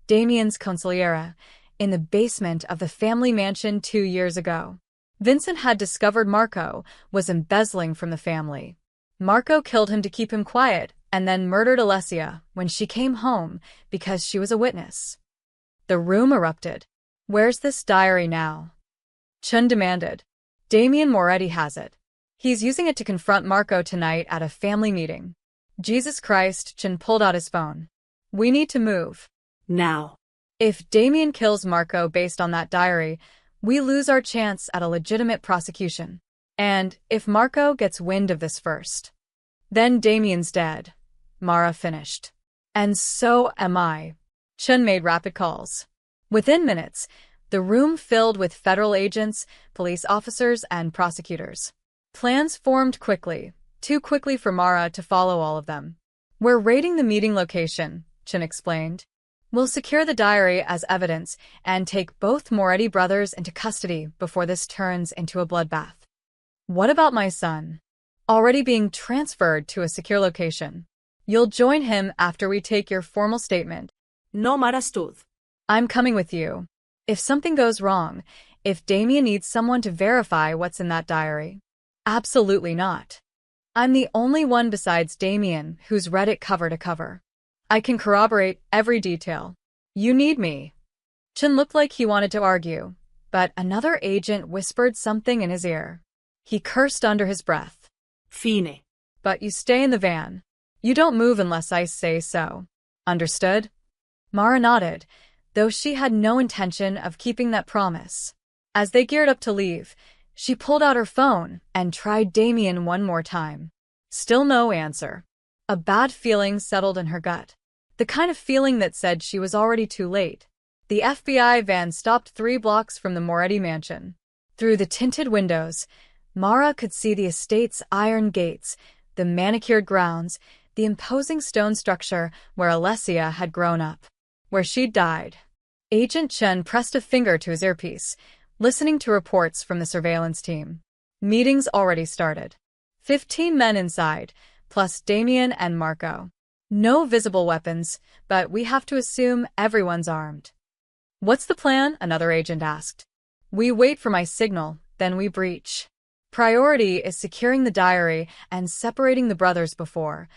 Damien's consigliere, in the basement of the family mansion 2 years ago. Vincent had discovered Marco was embezzling from the family. Marco killed him to keep him quiet and then murdered Alessia when she came home because she was a witness. The room erupted. Where's this diary now? Chun demanded. Damien Moretti has it. He's using it to confront Marco tonight at a family meeting. Jesus Christ, Chun pulled out his phone. We need to move. Now. If Damien kills Marco based on that diary, we lose our chance at a legitimate prosecution. And if Marco gets wind of this first, then Damien's dead, Mara finished. And so am I. Chun made rapid calls. Within minutes, the room filled with federal agents, police officers, and prosecutors. Plans formed quickly, too quickly for Mara to follow all of them. We're raiding the meeting location, Chun explained. We'll secure the diary as evidence and take both Moretti brothers into custody before this turns into a bloodbath. What about my son? Already being transferred to a secure location. You'll join him after we take your formal statement. No Mara stood. I'm coming with you. If something goes wrong, if Damien needs someone to verify what's in that diary. Absolutely not. I'm the only one besides Damien who's read it cover to cover. I can corroborate every detail. You need me. Chun looked like he wanted to argue, but another agent whispered something in his ear. He cursed under his breath. Fine. But you stay in the van. You don't move unless I say so. Understood? Mara nodded, though she had no intention of keeping that promise. As they geared up to leave, she pulled out her phone and tried Damien one more time. Still no answer. A bad feeling settled in her gut. The kind of feeling that said she was already too late. The FBI van stopped 3 blocks from the Moretti mansion. Through the tinted windows, Mara could see the estate's iron gates, the manicured grounds, the imposing stone structure where Alessia had grown up, where she'd died. Agent Chen pressed a finger to his earpiece, listening to reports from the surveillance team. Meetings already started. 15 men inside, plus Damien and Marco. No visible weapons, but we have to assume everyone's armed. What's the plan? Another agent asked. We wait for my signal, then we breach. Priority is securing the diary and separating the brothers before.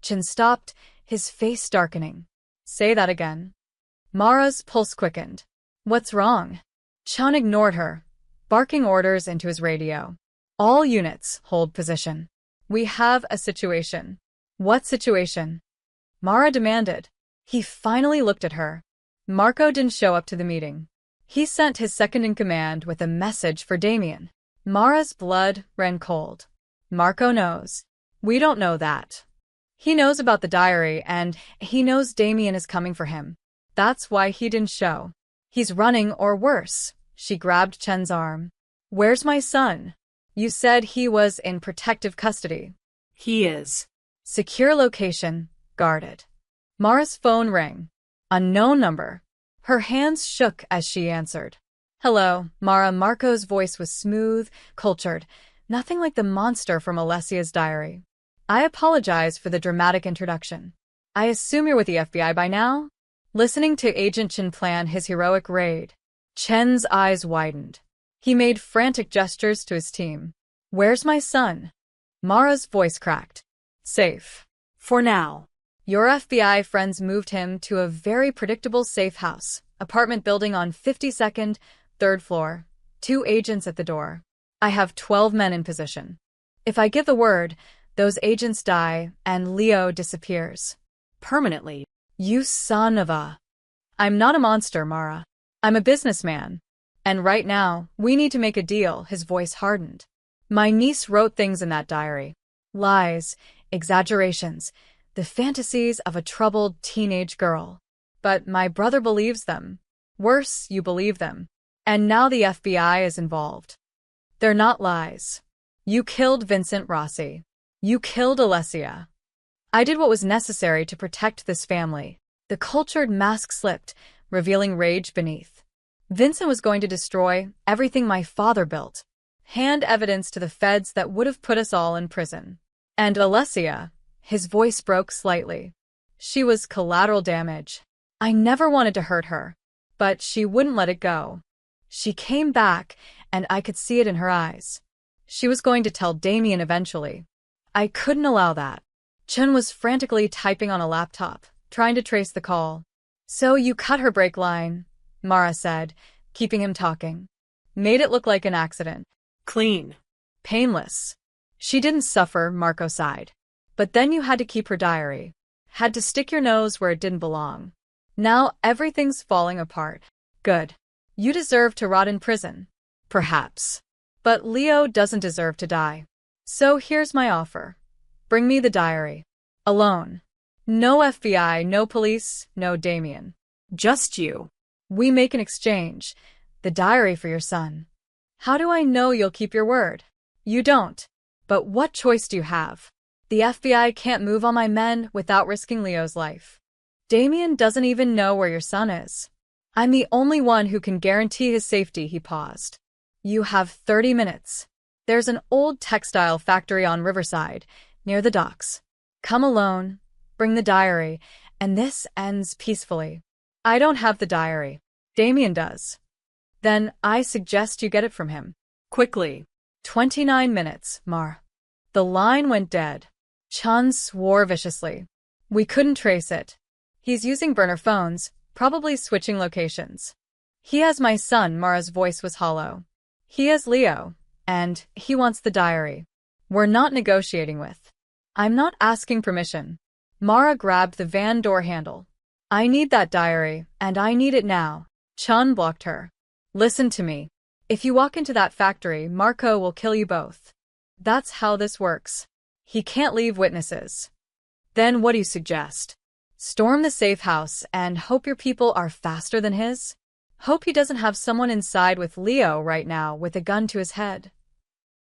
Chin stopped, his face darkening. Say that again. Mara's pulse quickened. What's wrong? Chun ignored her, barking orders into his radio. All units, hold position. We have a situation. What situation? Mara demanded. He finally looked at her. Marco didn't show up to the meeting. He sent his second-in-command with a message for Damien. Mara's blood ran cold. Marco knows. We don't know that. He knows about the diary, and he knows Damien is coming for him. That's why he didn't show. He's running, or worse. She grabbed Chen's arm. Where's my son? You said he was in protective custody. He is. Secure location, guarded. Mara's phone rang. Unknown number. Her hands shook as she answered. Hello, Mara. Marco's voice was smooth, cultured, nothing like the monster from Alessia's diary. I apologize for the dramatic introduction. I assume you're with the FBI by now? Listening to Agent Chen plan his heroic raid, Chen's eyes widened. He made frantic gestures to his team. Where's my son? Mara's voice cracked. Safe. For now. Your FBI friends moved him to a very predictable safe house, apartment building on 52nd, 3rd floor. 2 agents at the door. I have 12 men in position. If I give the word, those agents die and Leo disappears. Permanently. You son of a... I'm not a monster, Mara. I'm a businessman. And right now, we need to make a deal. His voice hardened. My niece wrote things in that diary. Lies, exaggerations, the fantasies of a troubled teenage girl. But my brother believes them. Worse, you believe them. And now the FBI is involved. They're not lies. You killed Vincent Rossi. You killed Alessia. I did what was necessary to protect this family. The cultured mask slipped, revealing rage beneath. Vincent was going to destroy everything my father built. Hand evidence to the feds that would have put us all in prison. And Alessia, his voice broke slightly. She was collateral damage. I never wanted to hurt her, but she wouldn't let it go. She came back, and I could see it in her eyes. She was going to tell Damien eventually. I couldn't allow that. Chen was frantically typing on a laptop, trying to trace the call. So you cut her brake line, Mara said, keeping him talking. Made it look like an accident. Clean. Painless. She didn't suffer, Marco sighed. But then you had to keep her diary. Had to stick your nose where it didn't belong. Now everything's falling apart. Good. You deserve to rot in prison. Perhaps. But Leo doesn't deserve to die. So here's my offer. Bring me the diary. Alone. No FBI, no police, no Damien. Just you. We make an exchange. The diary for your son. How do I know you'll keep your word? You don't. But what choice do you have? The FBI can't move on my men without risking Leo's life. Damien doesn't even know where your son is. I'm the only one who can guarantee his safety. He paused. You have 30 minutes. There's an old textile factory on Riverside, near the docks. Come alone, bring the diary, and this ends peacefully. I don't have the diary. Damien does. Then I suggest you get it from him. Quickly. 29 minutes, Mar. The line went dead. Chun swore viciously. We couldn't trace it. He's using burner phones, probably switching locations. He has my son. Mara's voice was hollow. He has Leo, and he wants the diary. We're not negotiating with. I'm not asking permission. Mara grabbed the van door handle. I need that diary, and I need it now. Chun blocked her. Listen to me. If you walk into that factory, Marco will kill you both. That's how this works. He can't leave witnesses. Then what do you suggest? Storm the safe house and hope your people are faster than his? Hope he doesn't have someone inside with Leo right now with a gun to his head.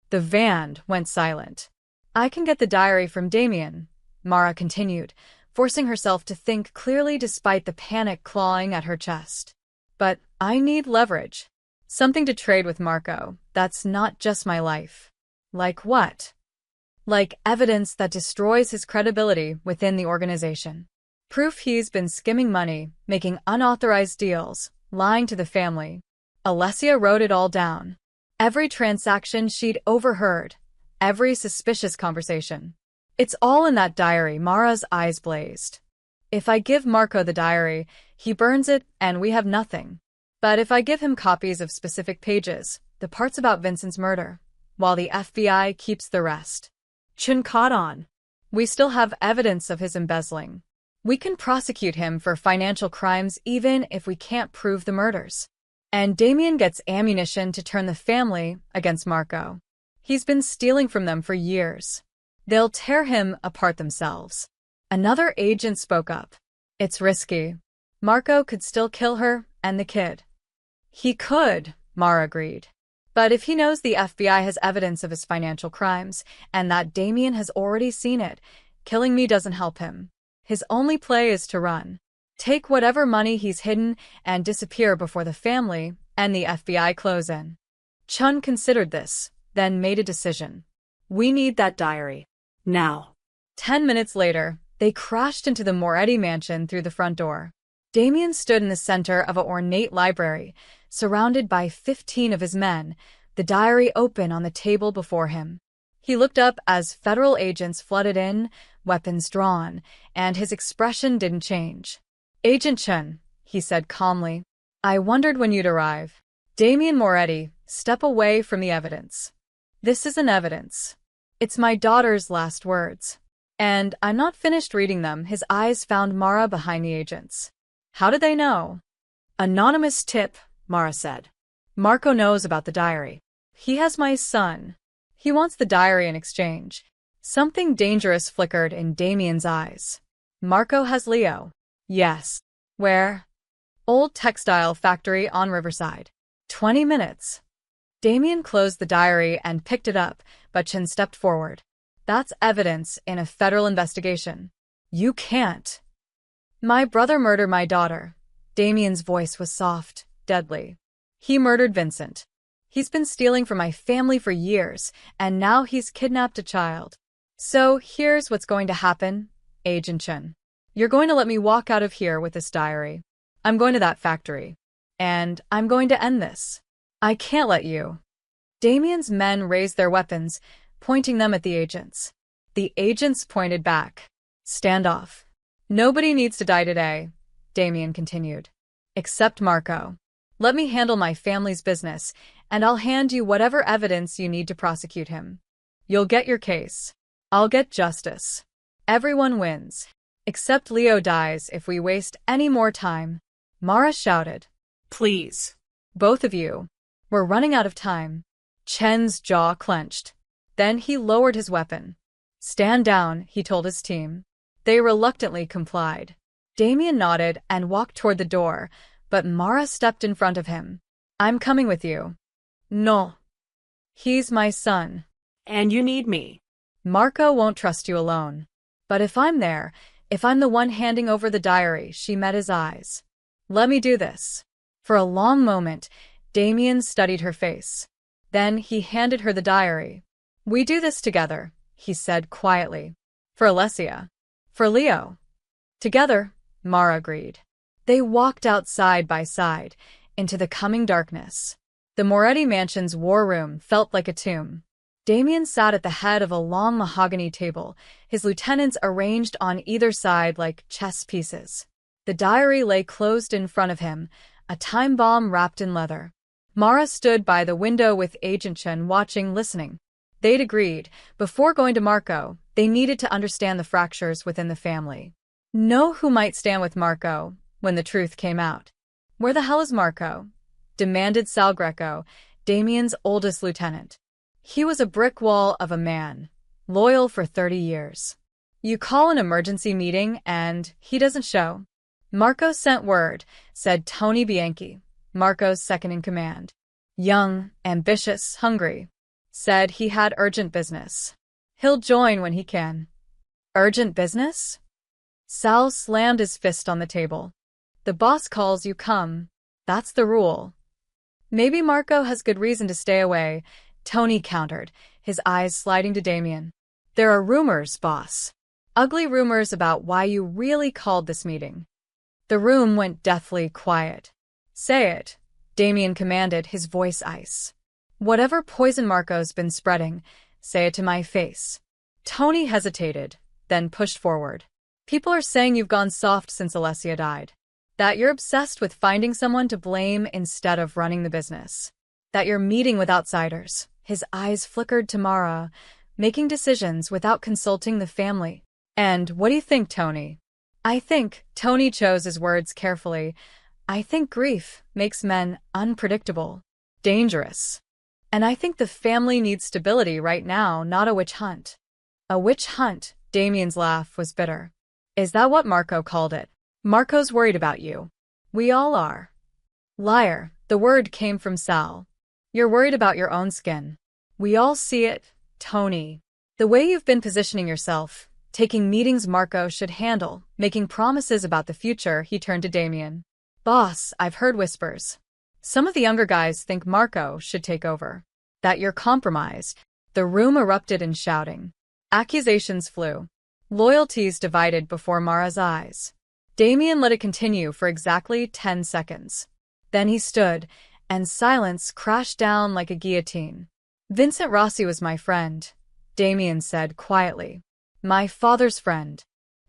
The van went silent. I can get the diary from Damien, Mara continued, forcing herself to think clearly despite the panic clawing at her chest. But I need leverage. Something to trade with Marco. That's not just my life. Like what? Like evidence that destroys his credibility within the organization. Proof he's been skimming money, making unauthorized deals, lying to the family. Alessia wrote it all down. Every transaction she'd overheard. Every suspicious conversation. It's all in that diary. Mara's eyes blazed. If I give Marco the diary, he burns it and we have nothing. But if I give him copies of specific pages, the parts about Vincent's murder, while the FBI keeps the rest. Chun caught on. We still have evidence of his embezzling. We can prosecute him for financial crimes even if we can't prove the murders. And Damien gets ammunition to turn the family against Marco. He's been stealing from them for years. They'll tear him apart themselves. Another agent spoke up. It's risky. Marco could still kill her and the kid. He could, Mara agreed. But if he knows the FBI has evidence of his financial crimes, and that Damien has already seen it, killing me doesn't help him. His only play is to run. Take whatever money he's hidden and disappear before the family and the FBI close in. Chun considered this, then made a decision. We need that diary. Now. 10 minutes later, they crashed into the Moretti mansion through the front door. Damien stood in the center of an ornate library, surrounded by 15 of his men, the diary open on the table before him. He looked up as federal agents flooded in, weapons drawn, and his expression didn't change. Agent Chun, he said calmly, I wondered when you'd arrive. Damien Moretti, step away from the evidence. This isn't evidence. It's my daughter's last words. And I'm not finished reading them. His eyes found Mara behind the agents. How did they know? Anonymous tip, Mara said. Marco knows about the diary. He has my son. He wants the diary in exchange. Something dangerous flickered in Damien's eyes. Marco has Leo. Yes. Where? Old textile factory on Riverside. 20 minutes. Damien closed the diary and picked it up, but Chen stepped forward. That's evidence in a federal investigation. You can't. My brother murdered my daughter. Damien's voice was soft, deadly. He murdered Vincent. He's been stealing from my family for years, and now he's kidnapped a child. So here's what's going to happen, Agent Chen. You're going to let me walk out of here with this diary. I'm going to that factory. And I'm going to end this. I can't let you. Damien's men raised their weapons, pointing them at the agents. The agents pointed back. Stand off. Nobody needs to die today, Damien continued. Except Marco. Let me handle my family's business, and I'll hand you whatever evidence you need to prosecute him. You'll get your case. I'll get justice. Everyone wins. Except Leo dies if we waste any more time. Mara shouted. Please. Both of you. We're running out of time. Chen's jaw clenched. Then he lowered his weapon. Stand down, he told his team. They reluctantly complied. Damien nodded and walked toward the door, but Mara stepped in front of him. I'm coming with you. No. He's my son. And you need me. Marco won't trust you alone. But if I'm there, if I'm the one handing over the diary, she met his eyes. Let me do this. For a long moment, Damien studied her face. Then he handed her the diary. We do this together, he said quietly. For Alessia. For Leo. Together, Mara agreed. They walked out side by side, into the coming darkness. The Moretti mansion's war room felt like a tomb. Damien sat at the head of a long mahogany table, his lieutenants arranged on either side like chess pieces. The diary lay closed in front of him, a time bomb wrapped in leather. Mara stood by the window with Agent Chen watching, listening. They'd agreed, before going to Marco, they needed to understand the fractures within the family. Know who might stand with Marco when the truth came out. Where the hell is Marco? Demanded Sal Greco, Damien's oldest lieutenant. He was a brick wall of a man, loyal for 30 years. You call an emergency meeting and he doesn't show. Marco sent word, said Tony Bianchi, Marco's second in command. Young, ambitious, hungry. Said he had urgent business. He'll join when he can. Urgent business? Sal slammed his fist on the table. The boss calls, you come. That's the rule. Maybe Marco has good reason to stay away, Tony countered, his eyes sliding to Damien. There are rumors, boss. Ugly rumors about why you really called this meeting. The room went deathly quiet. Say it, Damien commanded, his voice ice. Whatever poison Marco's been spreading, say it to my face. Tony hesitated, then pushed forward. People are saying you've gone soft since Alessia died. That you're obsessed with finding someone to blame instead of running the business. That you're meeting with outsiders. His eyes flickered to Mara, making decisions without consulting the family. And what do you think, Tony? I think, Tony chose his words carefully, I think grief makes men unpredictable, dangerous. And I think the family needs stability right now, not a witch hunt. A witch hunt, Damien's laugh was bitter. Is that what Marco called it? Marco's worried about you. We all are. Liar, the word came from Sal. You're worried about your own skin. We all see it, Tony. The way you've been positioning yourself, taking meetings Marco should handle, making promises about the future, he turned to Damien. Boss, I've heard whispers. Some of the younger guys think Marco should take over. That you're compromised. The room erupted in shouting. Accusations flew. Loyalties divided before Mara's eyes. Damien let it continue for exactly 10 seconds. Then he stood, and silence crashed down like a guillotine. Vincent Rossi was my friend, Damien said quietly. My father's friend.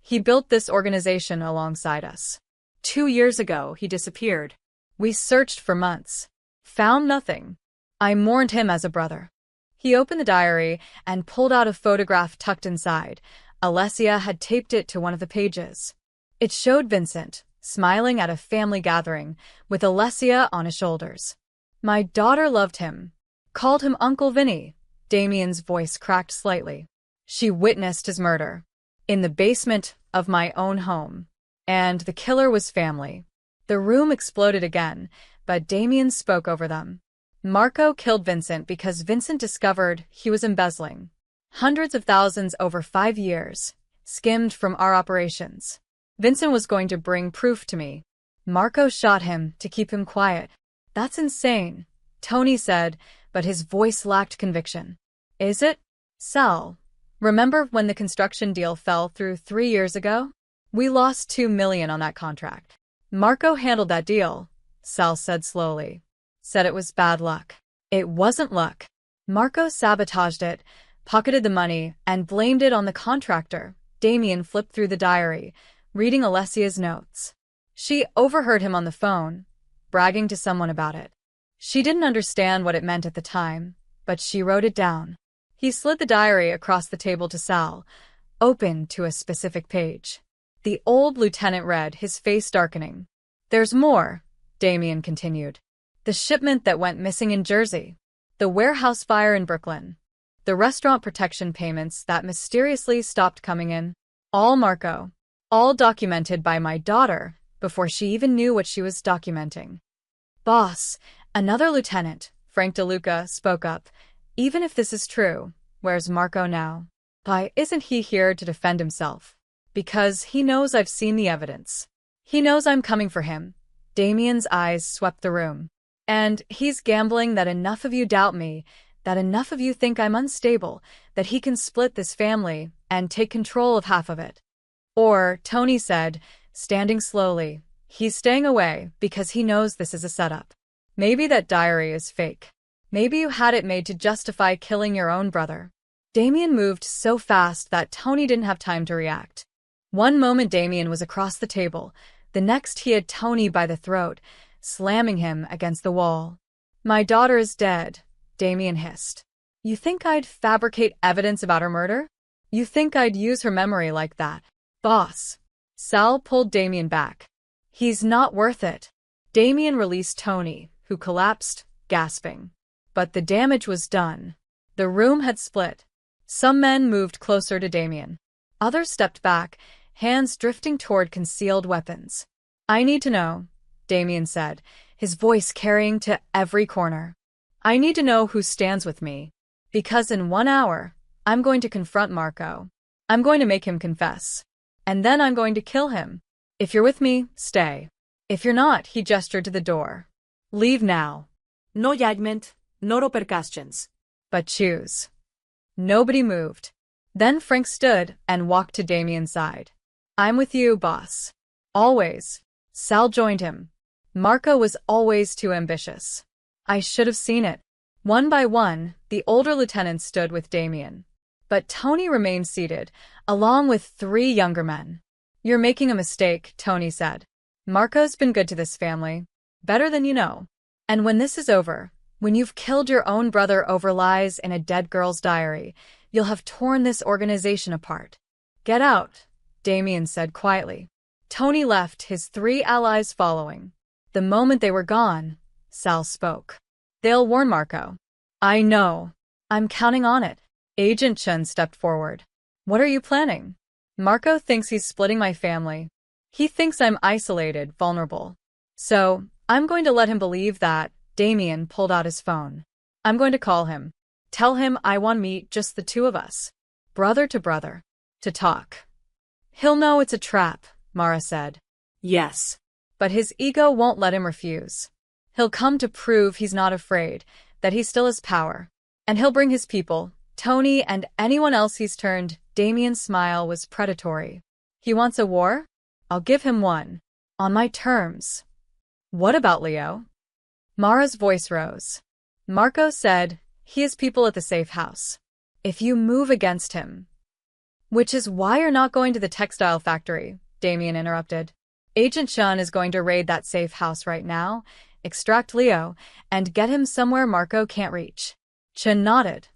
He built this organization alongside us. 2 years ago, he disappeared. We searched for months. Found nothing. I mourned him as a brother. He opened the diary and pulled out a photograph tucked inside. Alessia had taped it to one of the pages. It showed Vincent, smiling at a family gathering, with Alessia on his shoulders. My daughter loved him. Called him Uncle Vinny. Damien's voice cracked slightly. She witnessed his murder. In the basement of my own home. And the killer was family. The room exploded again, but Damien spoke over them. Marco killed Vincent because Vincent discovered he was embezzling. Hundreds of thousands over 5 years, skimmed from our operations. Vincent was going to bring proof to me. Marco shot him to keep him quiet. That's insane, Tony said, but his voice lacked conviction. Is it? Sal, remember when the construction deal fell through 3 years ago? We lost $2 million on that contract. Marco handled that deal, Sal said slowly. Said it was bad luck. It wasn't luck. Marco sabotaged it, pocketed the money, and blamed it on the contractor. Damien flipped through the diary, reading Alessia's notes. She overheard him on the phone, bragging to someone about it. She didn't understand what it meant at the time, but she wrote it down. He slid the diary across the table to Sal, open to a specific page. The old lieutenant read, his face darkening. There's more, Damien continued. The shipment that went missing in Jersey. The warehouse fire in Brooklyn. The restaurant protection payments that mysteriously stopped coming in. All Marco. All documented by my daughter before she even knew what she was documenting. Boss, another lieutenant, Frank DeLuca, spoke up. Even if this is true, where's Marco now? Why isn't he here to defend himself? Because he knows I've seen the evidence. He knows I'm coming for him. Damien's eyes swept the room. And he's gambling that enough of you doubt me, that enough of you think I'm unstable, that he can split this family and take control of half of it. Or, Tony said, standing slowly, he's staying away because he knows this is a setup. Maybe that diary is fake. Maybe you had it made to justify killing your own brother. Damien moved so fast that Tony didn't have time to react. One moment Damien was across the table, the next he had Tony by the throat, slamming him against the wall. My daughter is dead, Damien hissed. You think I'd fabricate evidence about her murder? You think I'd use her memory like that? Boss. Sal pulled Damien back. He's not worth it. Damien released Tony, who collapsed, gasping. But the damage was done. The room had split. Some men moved closer to Damien. Others stepped back, hands drifting toward concealed weapons. I need to know, Damien said, his voice carrying to every corner. I need to know who stands with me. Because in 1 hour, I'm going to confront Marco. I'm going to make him confess. And then I'm going to kill him. If you're with me, stay. If you're not, he gestured to the door. Leave now. No judgment, no repercussions. But choose. Nobody moved. Then Frank stood and walked to Damien's side. I'm with you, boss. Always. Sal joined him. Marco was always too ambitious. I should have seen it. One by one, the older lieutenants stood with Damien. But Tony remained seated, along with 3 younger men. You're making a mistake, Tony said. Marco's been good to this family. Better than you know. And when this is over, when you've killed your own brother over lies in a dead girl's diary, you'll have torn this organization apart. Get out, Damien said quietly. Tony left, his 3 allies following. The moment they were gone, Sal spoke. They'll warn Marco. I know. I'm counting on it. Agent Chen stepped forward. What are you planning? Marco thinks he's splitting my family. He thinks I'm isolated, vulnerable. So, I'm going to let him believe that. Damien pulled out his phone. I'm going to call him. Tell him I want to meet just the 2 of us. Brother to brother. To talk. He'll know it's a trap, Mara said. Yes. But his ego won't let him refuse. He'll come to prove he's not afraid, that he still has power. And he'll bring his people, Tony and anyone else he's turned. Damien's smile was predatory. He wants a war? I'll give him one. On my terms. What about Leo? Mara's voice rose. Marco said, he has people at the safe house. If you move against him. Which is why you're not going to the textile factory, Damien interrupted. Agent Chen is going to raid that safe house right now, extract Leo, and get him somewhere Marco can't reach. Chen nodded.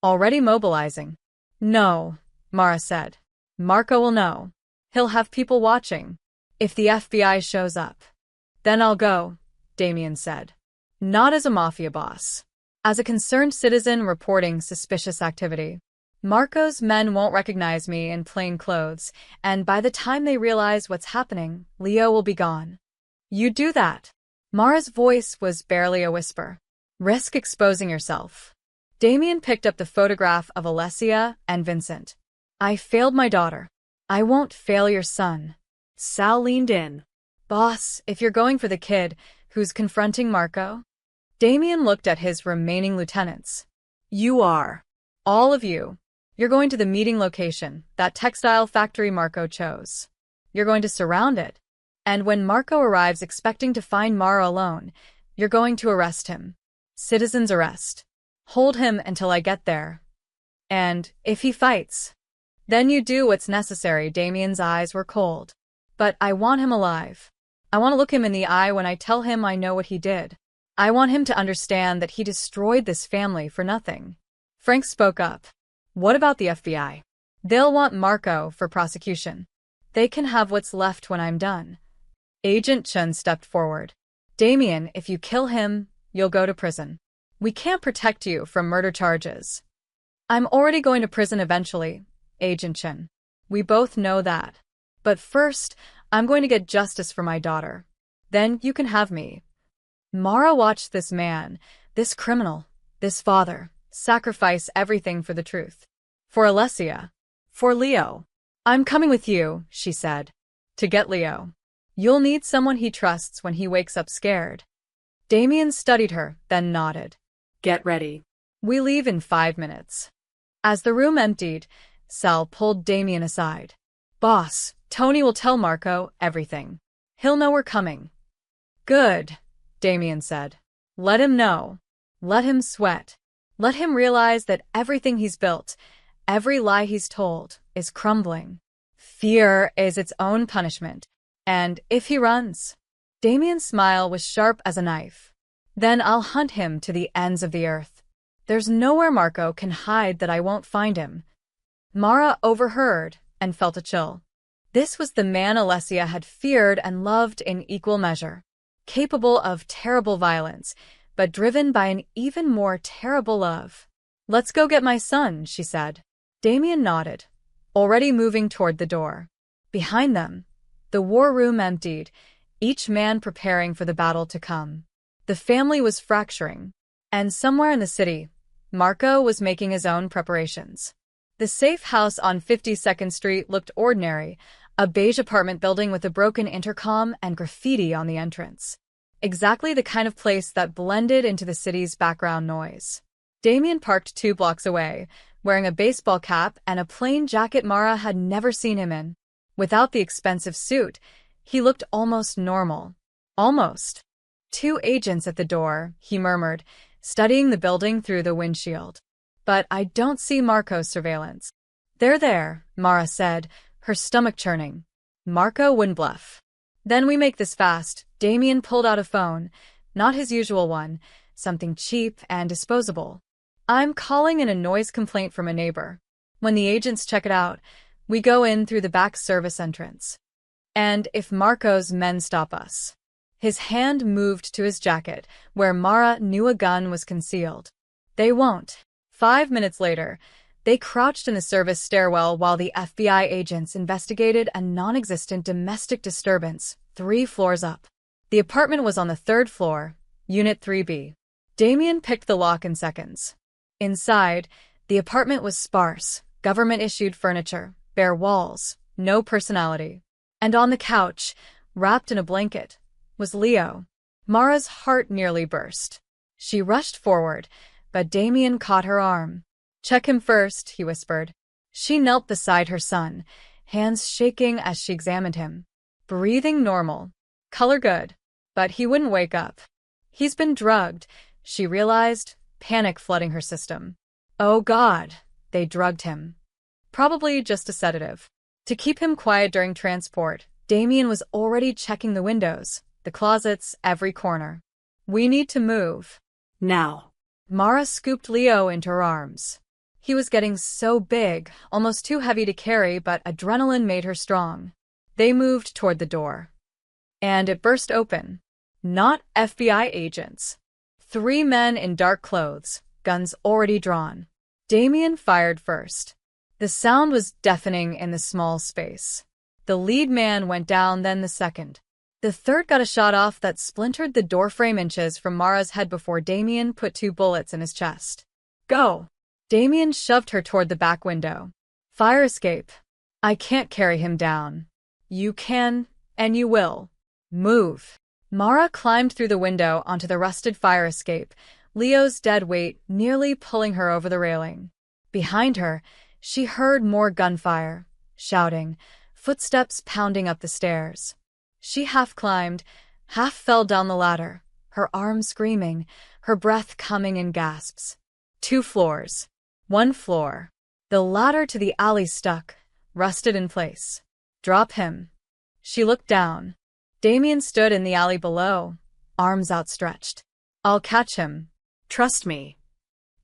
Already mobilizing. No, Mara said. Marco will know. He'll have people watching. If the FBI shows up. Then I'll go, Damien said. Not as a mafia boss. As a concerned citizen reporting suspicious activity. Marco's men won't recognize me in plain clothes, and by the time they realize what's happening, Leo will be gone. You do that. Mara's voice was barely a whisper. Risk exposing yourself. Damien picked up the photograph of Alessia and Vincent. I failed my daughter. I won't fail your son. Sal leaned in. Boss, if you're going for the kid who's confronting Marco. Damien looked at his remaining lieutenants. You are. All of you. You're going to the meeting location, that textile factory Marco chose. You're going to surround it. And when Marco arrives expecting to find Mara alone, you're going to arrest him. Citizen's arrest. Hold him until I get there. And, if he fights, then you do what's necessary. Damien's eyes were cold. But I want him alive. I want to look him in the eye when I tell him I know what he did. I want him to understand that he destroyed this family for nothing. Frank spoke up. What about the FBI? They'll want Marco for prosecution. They can have what's left when I'm done. Agent Chen stepped forward. Damien, if you kill him, you'll go to prison. We can't protect you from murder charges. I'm already going to prison eventually, Agent Chen. We both know that. But first, I'm going to get justice for my daughter. Then you can have me. Mara watched this man, this criminal, this father, sacrifice everything for the truth. For Alessia. For Leo. I'm coming with you, she said. To get Leo. You'll need someone he trusts when he wakes up scared. Damien studied her, then nodded. Get ready. We leave in 5 minutes. As the room emptied, Sal pulled Damien aside. Boss, Tony will tell Marco everything. He'll know we're coming. Good, Damien said. Let him know. Let him sweat. Let him realize that everything he's built, every lie he's told, is crumbling. Fear is its own punishment. And if he runs, Damien's smile was sharp as a knife. Then I'll hunt him to the ends of the earth. There's nowhere Marco can hide that I won't find him. Mara overheard and felt a chill. This was the man Alessia had feared and loved in equal measure. Capable of terrible violence, but driven by an even more terrible love. Let's go get my son, she said. Damien nodded, already moving toward the door. Behind them, the war room emptied, each man preparing for the battle to come. The family was fracturing, and somewhere in the city, Marco was making his own preparations. The safe house on 52nd Street looked ordinary, a beige apartment building with a broken intercom and graffiti on the entrance. Exactly the kind of place that blended into the city's background noise. Damien parked 2 blocks away, wearing a baseball cap and a plain jacket Mara had never seen him in. Without the expensive suit, he looked almost normal. Almost. 2 agents at the door, he murmured, studying the building through the windshield. But I don't see Marco's surveillance. They're there, Mara said, her stomach churning. Marco wouldn't bluff. Then we make this fast. Damien pulled out a phone, not his usual one, something cheap and disposable. I'm calling in a noise complaint from a neighbor. When the agents check it out, we go in through the back service entrance. And if Marco's men stop us. His hand moved to his jacket, where Mara knew a gun was concealed. They won't. 5 minutes later, they crouched in the service stairwell while the FBI agents investigated a non-existent domestic disturbance 3 floors up. The apartment was on the 3rd floor, Unit 3B. Damien picked the lock in seconds. Inside, the apartment was sparse, government-issued furniture, bare walls, no personality. And on the couch, wrapped in a blanket, was Leo. Mara's heart nearly burst. She rushed forward, but Damien caught her arm. "Check him first," he whispered. She knelt beside her son, hands shaking as she examined him. Breathing normal. Color good. But he wouldn't wake up. He's been drugged, she realized, panic flooding her system. Oh God, they drugged him. Probably just a sedative. To keep him quiet during transport, Damien was already checking the windows, the closets, every corner. "We need to move." Now. Mara scooped Leo into her arms. He was getting so big, almost too heavy to carry, but adrenaline made her strong. They moved toward the door. And it burst open. Not FBI agents. 3 men in dark clothes, guns already drawn. Damien fired first. The sound was deafening in the small space. The lead man went down, then the second. The third got a shot off that splintered the doorframe inches from Mara's head before Damien put 2 bullets in his chest. "Go!" Damien shoved her toward the back window. "Fire escape. I can't carry him down." "You can, and you will. Move." Mara climbed through the window onto the rusted fire escape, Leo's dead weight nearly pulling her over the railing. Behind her, she heard more gunfire, shouting, footsteps pounding up the stairs. She half climbed, half fell down the ladder, her arms screaming, her breath coming in gasps. 2 floors. 1 floor. The ladder to the alley stuck, rusted in place. "Drop him." She looked down. Damien stood in the alley below, arms outstretched. "I'll catch him. Trust me."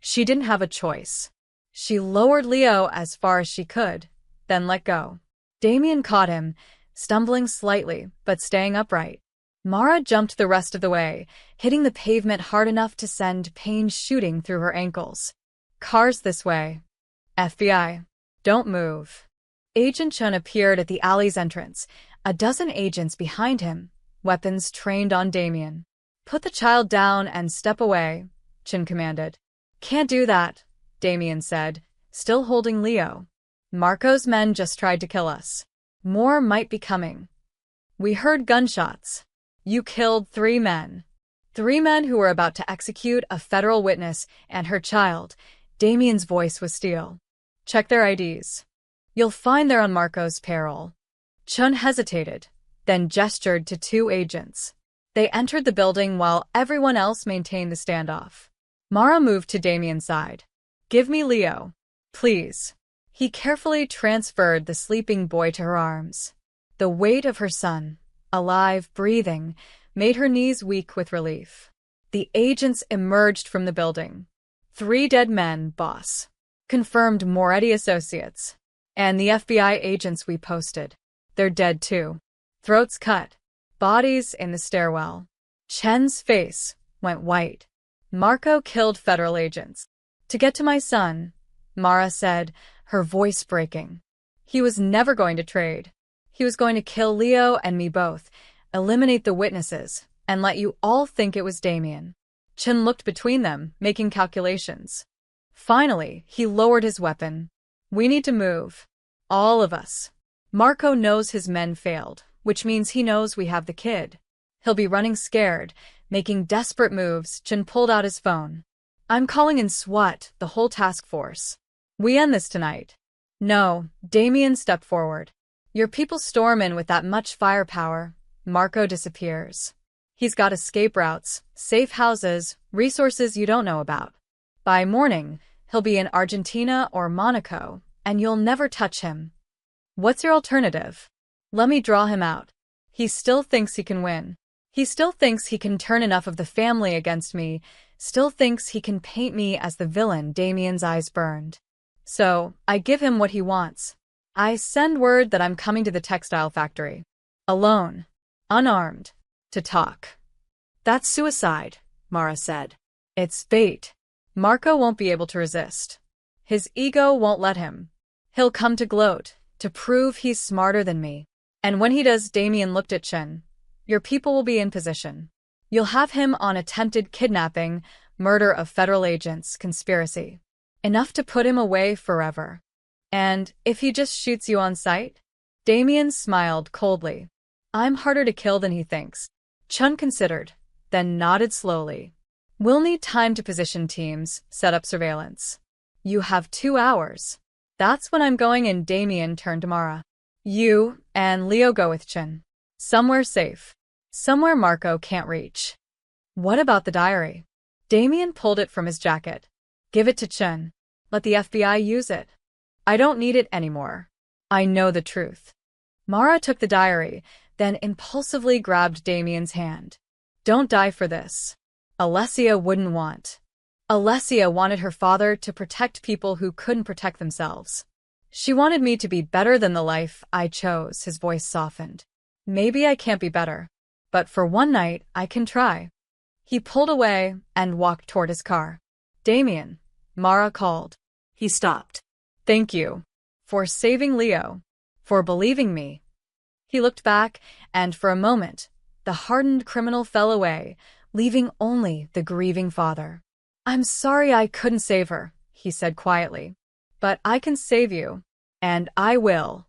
She didn't have a choice. She lowered Leo as far as she could, then let go. Damien caught him, stumbling slightly, but staying upright. Mara jumped the rest of the way, hitting the pavement hard enough to send pain shooting through her ankles. "Cars this way." "FBI. Don't move." Agent Chun appeared at the alley's entrance, a dozen agents behind him, weapons trained on Damien. "Put the child down and step away," Chun commanded. "Can't do that," Damien said, still holding Leo. "Marco's men just tried to kill us. More might be coming. We heard gunshots. You killed 3 men. 3 men who were about to execute a federal witness and her child." Damien's voice was steel. "Check their IDs. You'll find they're on Marco's payroll." Chun hesitated, then gestured to 2 agents. They entered the building while everyone else maintained the standoff. Mara moved to Damien's side. "Give me Leo. Please." He carefully transferred the sleeping boy to her arms. The weight of her son, alive, breathing, made her knees weak with relief. The agents emerged from the building. 3 dead men, boss. Confirmed Moretti Associates. And the FBI agents we posted. They're dead too. Throats cut. Bodies in the stairwell. Chen's face went white. Marco killed federal agents. "To get to my son," Mara said, her voice breaking. "He was never going to trade. He was going to kill Leo and me both, eliminate the witnesses, and let you all think it was Damien." Chen looked between them, making calculations. Finally, he lowered his weapon. "We need to move. All of us. Marco knows his men failed, which means he knows we have the kid. He'll be running scared, making desperate moves." Chen pulled out his phone. "I'm calling in SWAT, the whole task force. We end this tonight." "No," Damien stepped forward. "Your people storm in with that much firepower. Marco disappears. He's got escape routes, safe houses, resources you don't know about. By morning, he'll be in Argentina or Monaco, and you'll never touch him. What's your alternative?" "Let me draw him out. He still thinks he can win. He still thinks he can turn enough of the family against me, still thinks he can paint me as the villain." Damien's eyes burned. "So, I give him what he wants. I send word that I'm coming to the textile factory. Alone. Unarmed. To talk. That's suicide, Mara said. It's fate. Marco won't be able to resist. His ego won't let him. He'll come to gloat, to prove he's smarter than me. And when he does, Damien looked at Chin. Your people will be in position. You'll have him on attempted kidnapping, murder of federal agents, conspiracy. Enough to put him away forever. And if he just shoots you on sight? Damien smiled coldly. I'm harder to kill than he thinks. Chun considered, then nodded slowly. We'll need time to position teams, set up surveillance. You have 2 hours. That's when I'm going, and Damien turned to Mara. You and Leo go with Chin. Somewhere safe. Somewhere Marco can't reach. What about the diary? Damien pulled it from his jacket. Give it to Chin. Let the FBI use it. I don't need it anymore. I know the truth. Mara took the diary, then impulsively grabbed Damien's hand. Don't die for this. Alessia wouldn't want. Alessia wanted her father to protect people who couldn't protect themselves. She wanted me to be better than the life I chose. His voice softened. Maybe I can't be better, but for one night I can try. He pulled away and walked toward his car. Damien, Mara called. He stopped. Thank you. For saving Leo. For believing me. He looked back, and for a moment, the hardened criminal fell away, leaving only the grieving father. I'm sorry I couldn't save her, he said quietly. But I can save you. And I will.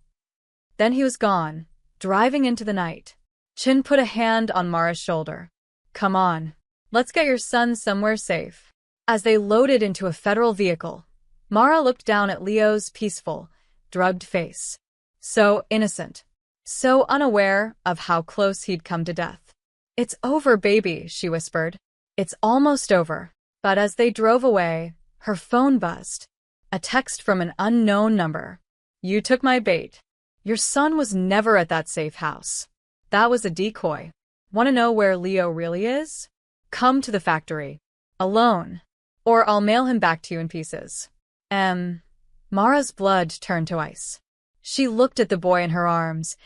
Then he was gone, driving into the night. Chin put a hand on Mara's shoulder. Come on. Let's get your son somewhere safe. As they loaded into a federal vehicle, Mara looked down at Leo's peaceful, drugged face. So innocent. So unaware of how close he'd come to death. It's over, baby, she whispered. It's almost over. But as they drove away, her phone buzzed. A text from an unknown number. You took my bait. Your son was never at that safe house. That was a decoy. Want to know where Leo really is? Come to the factory. Alone. Or I'll mail him back to you in pieces. Mara's blood turned to ice. She looked at the boy in her arms,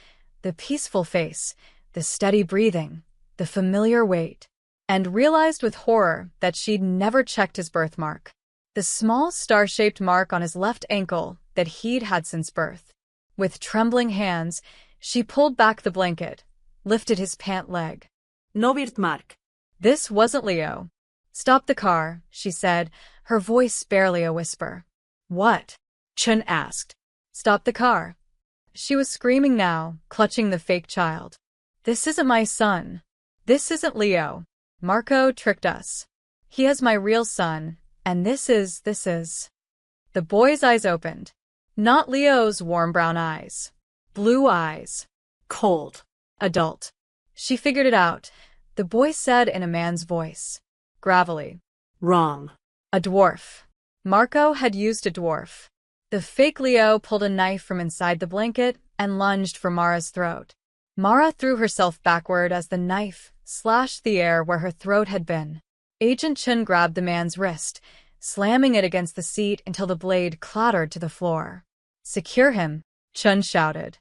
the peaceful face, the steady breathing, the familiar weight, and realized with horror that she'd never checked his birthmark. The small star-shaped mark on his left ankle that he'd had since birth. With trembling hands, she pulled back the blanket, lifted his pant leg. No birthmark. This wasn't Leo. Stop the car, she said, her voice barely a whisper. What? Chun asked. Stop the car. She was screaming now, clutching the fake child. This isn't my son. This isn't Leo. Marco tricked us. He has my real son, and this is. The boy's eyes opened. Not Leo's warm brown eyes. Blue eyes. Cold. Adult. She figured it out. The boy said in a man's voice. Gravelly. Wrong. A dwarf. Marco had used a dwarf. The fake Leo pulled a knife from inside the blanket and lunged for Mara's throat. Mara threw herself backward as the knife slashed the air where her throat had been. Agent Chun grabbed the man's wrist, slamming it against the seat until the blade clattered to the floor. Secure him, Chun shouted.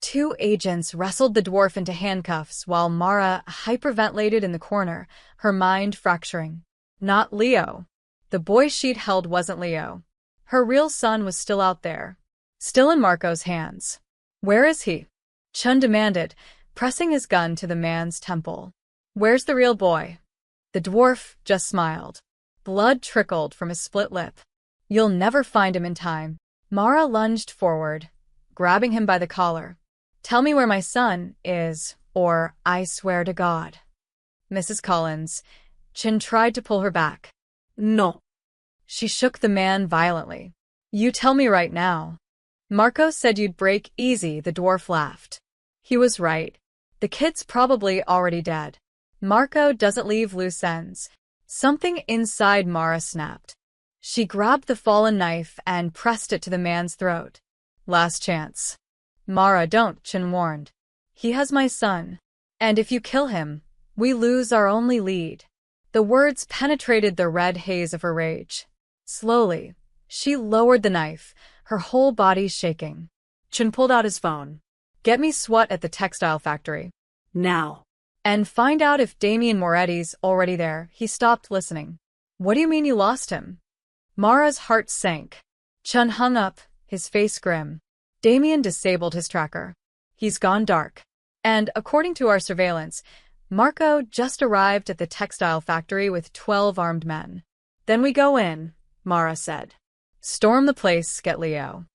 2 agents wrestled the dwarf into handcuffs while Mara hyperventilated in the corner, her mind fracturing. Not Leo. The boy she'd held wasn't Leo. Her real son was still out there. Still in Marco's hands. Where is he? Chun demanded, pressing his gun to the man's temple. Where's the real boy? The dwarf just smiled. Blood trickled from his split lip. You'll never find him in time. Mara lunged forward, grabbing him by the collar. Tell me where my son is, or I swear to God. Mrs. Collins. Chin tried to pull her back. No. She shook the man violently. You tell me right now. Marco said you'd break easy, the dwarf laughed. He was right. The kid's probably already dead. Marco doesn't leave loose ends. Something inside Mara snapped. She grabbed the fallen knife and pressed it to the man's throat. Last chance. Mara, don't, Chin warned. He has my son. And if you kill him, we lose our only lead. The words penetrated the red haze of her rage. Slowly, she lowered the knife, her whole body shaking. Chin pulled out his phone. Get me SWAT at the textile factory. Now. And find out if Damien Moretti's already there. He stopped listening. What do you mean you lost him? Mara's heart sank. Chun hung up, his face grim. Damien disabled his tracker. He's gone dark. And, according to our surveillance, Marco just arrived at the textile factory with 12 armed men. Then we go in, Mara said. Storm the place, get Leo.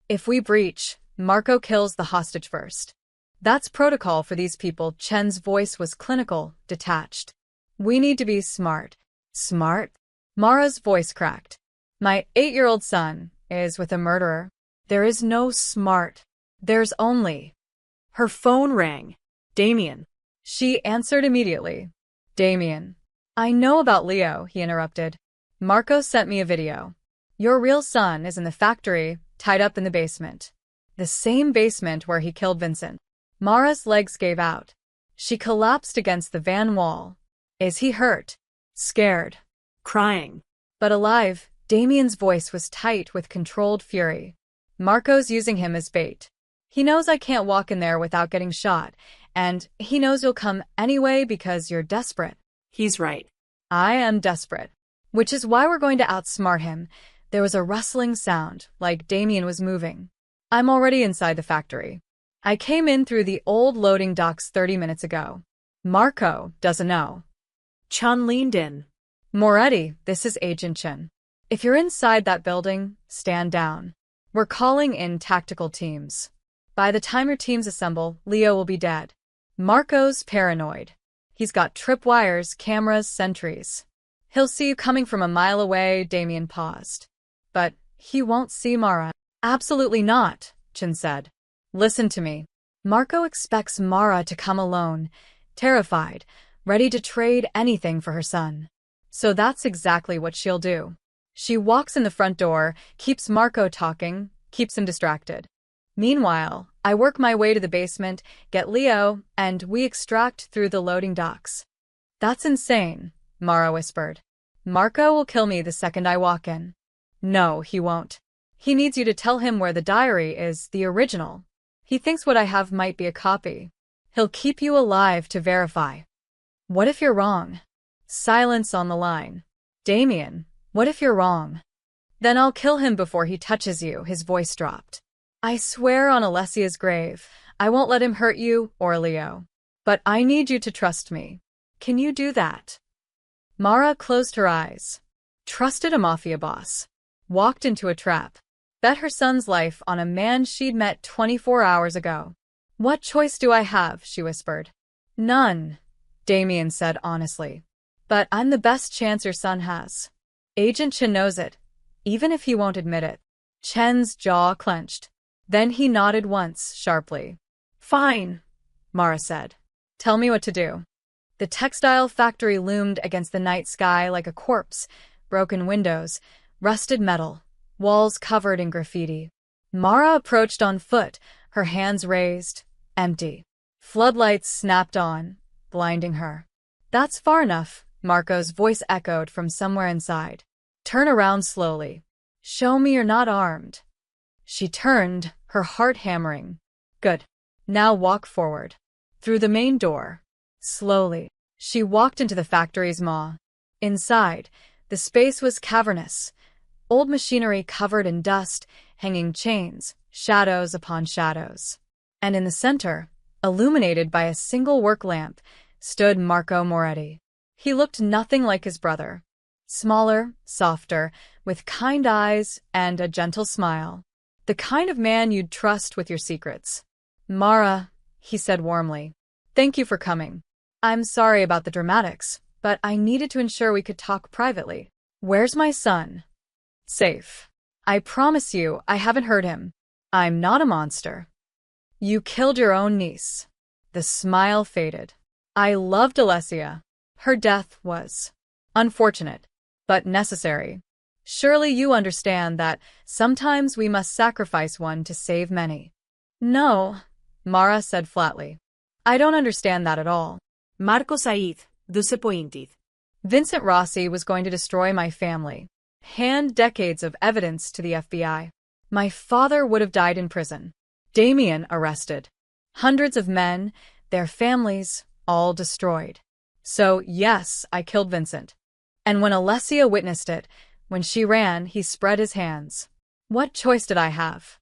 If we breach, Marco kills the hostage first. That's protocol for these people. Chen's voice was clinical, detached. We need to be smart. Smart? Mara's voice cracked. My 8-year-old son is with a murderer. There is no smart. There's only... Her phone rang. Damien. She answered immediately. Damien. I know about Leo, he interrupted. Marco sent me a video. Your real son is in the factory, tied up in the basement. The same basement where he killed Vincent. Mara's legs gave out. She collapsed against the van wall. Is he hurt? Scared. Crying. But alive. Damien's voice was tight with controlled fury. Marco's using him as bait. He knows I can't walk in there without getting shot, and he knows you'll come anyway because you're desperate. He's right. I am desperate. Which is why we're going to outsmart him. There was a rustling sound, like Damien was moving. I'm already inside the factory. I came in through the old loading docks 30 minutes ago. Marco doesn't know. Chun leaned in. Moretti, this is Agent Chen. If you're inside that building, stand down. We're calling in tactical teams. By the time your teams assemble, Leo will be dead. Marco's paranoid. He's got tripwires, cameras, sentries. He'll see you coming from a mile away. Damien paused. But he won't see Mara. Absolutely not, Chen said. Listen to me. Marco expects Mara to come alone, terrified, ready to trade anything for her son. So that's exactly what she'll do. She walks in the front door, keeps Marco talking, keeps him distracted. Meanwhile, I work my way to the basement, get Leo, and we extract through the loading docks. That's insane, Mara whispered. Marco will kill me the second I walk in. No, he won't. He needs you to tell him where the diary is, the original. He thinks what I have might be a copy. He'll keep you alive to verify. What if you're wrong? Silence on the line. Damien, what if you're wrong? Then I'll kill him before he touches you, his voice dropped. I swear on Alessia's grave, I won't let him hurt you or Leo. But I need you to trust me. Can you do that? Mara closed her eyes. Trusted a mafia boss. Walked into a trap. Bet her son's life on a man she'd met 24 hours ago. What choice do I have? She whispered. None, Damien said honestly. But I'm the best chance your son has. Agent Chen knows it, even if he won't admit it. Chen's jaw clenched. Then he nodded once, sharply. Fine, Mara said. Tell me what to do. The textile factory loomed against the night sky like a corpse, broken windows, rusted metal, walls covered in graffiti. Mara approached on foot, her hands raised, empty. Floodlights snapped on, blinding her. That's far enough, Marco's voice echoed from somewhere inside. Turn around slowly. Show me you're not armed. She turned, her heart hammering. Good. Now walk forward. Through the main door. Slowly. She walked into the factory's maw. Inside, the space was cavernous. Old machinery covered in dust, hanging chains, shadows upon shadows. And in the center, illuminated by a single work lamp, stood Marco Moretti. He looked nothing like his brother. Smaller, softer, with kind eyes and a gentle smile. The kind of man you'd trust with your secrets. Mara, he said warmly. Thank you for coming. I'm sorry about the dramatics, but I needed to ensure we could talk privately. Where's my son? Safe. I promise you, I haven't hurt him. I'm not a monster. You killed your own niece. The smile faded. I loved Alessia. Her death was unfortunate, but necessary. Surely you understand that sometimes we must sacrifice one to save many. No, Mara said flatly. I don't understand that at all. Marco Said, disappointed. Vincent Rossi was going to destroy my family. Hand decades of evidence to the FBI. My father would have died in prison. Damien arrested. Hundreds of men, their families, all destroyed. So, yes, I killed Vincent. And when Alessia witnessed it, when she ran, he spread his hands. What choice did I have?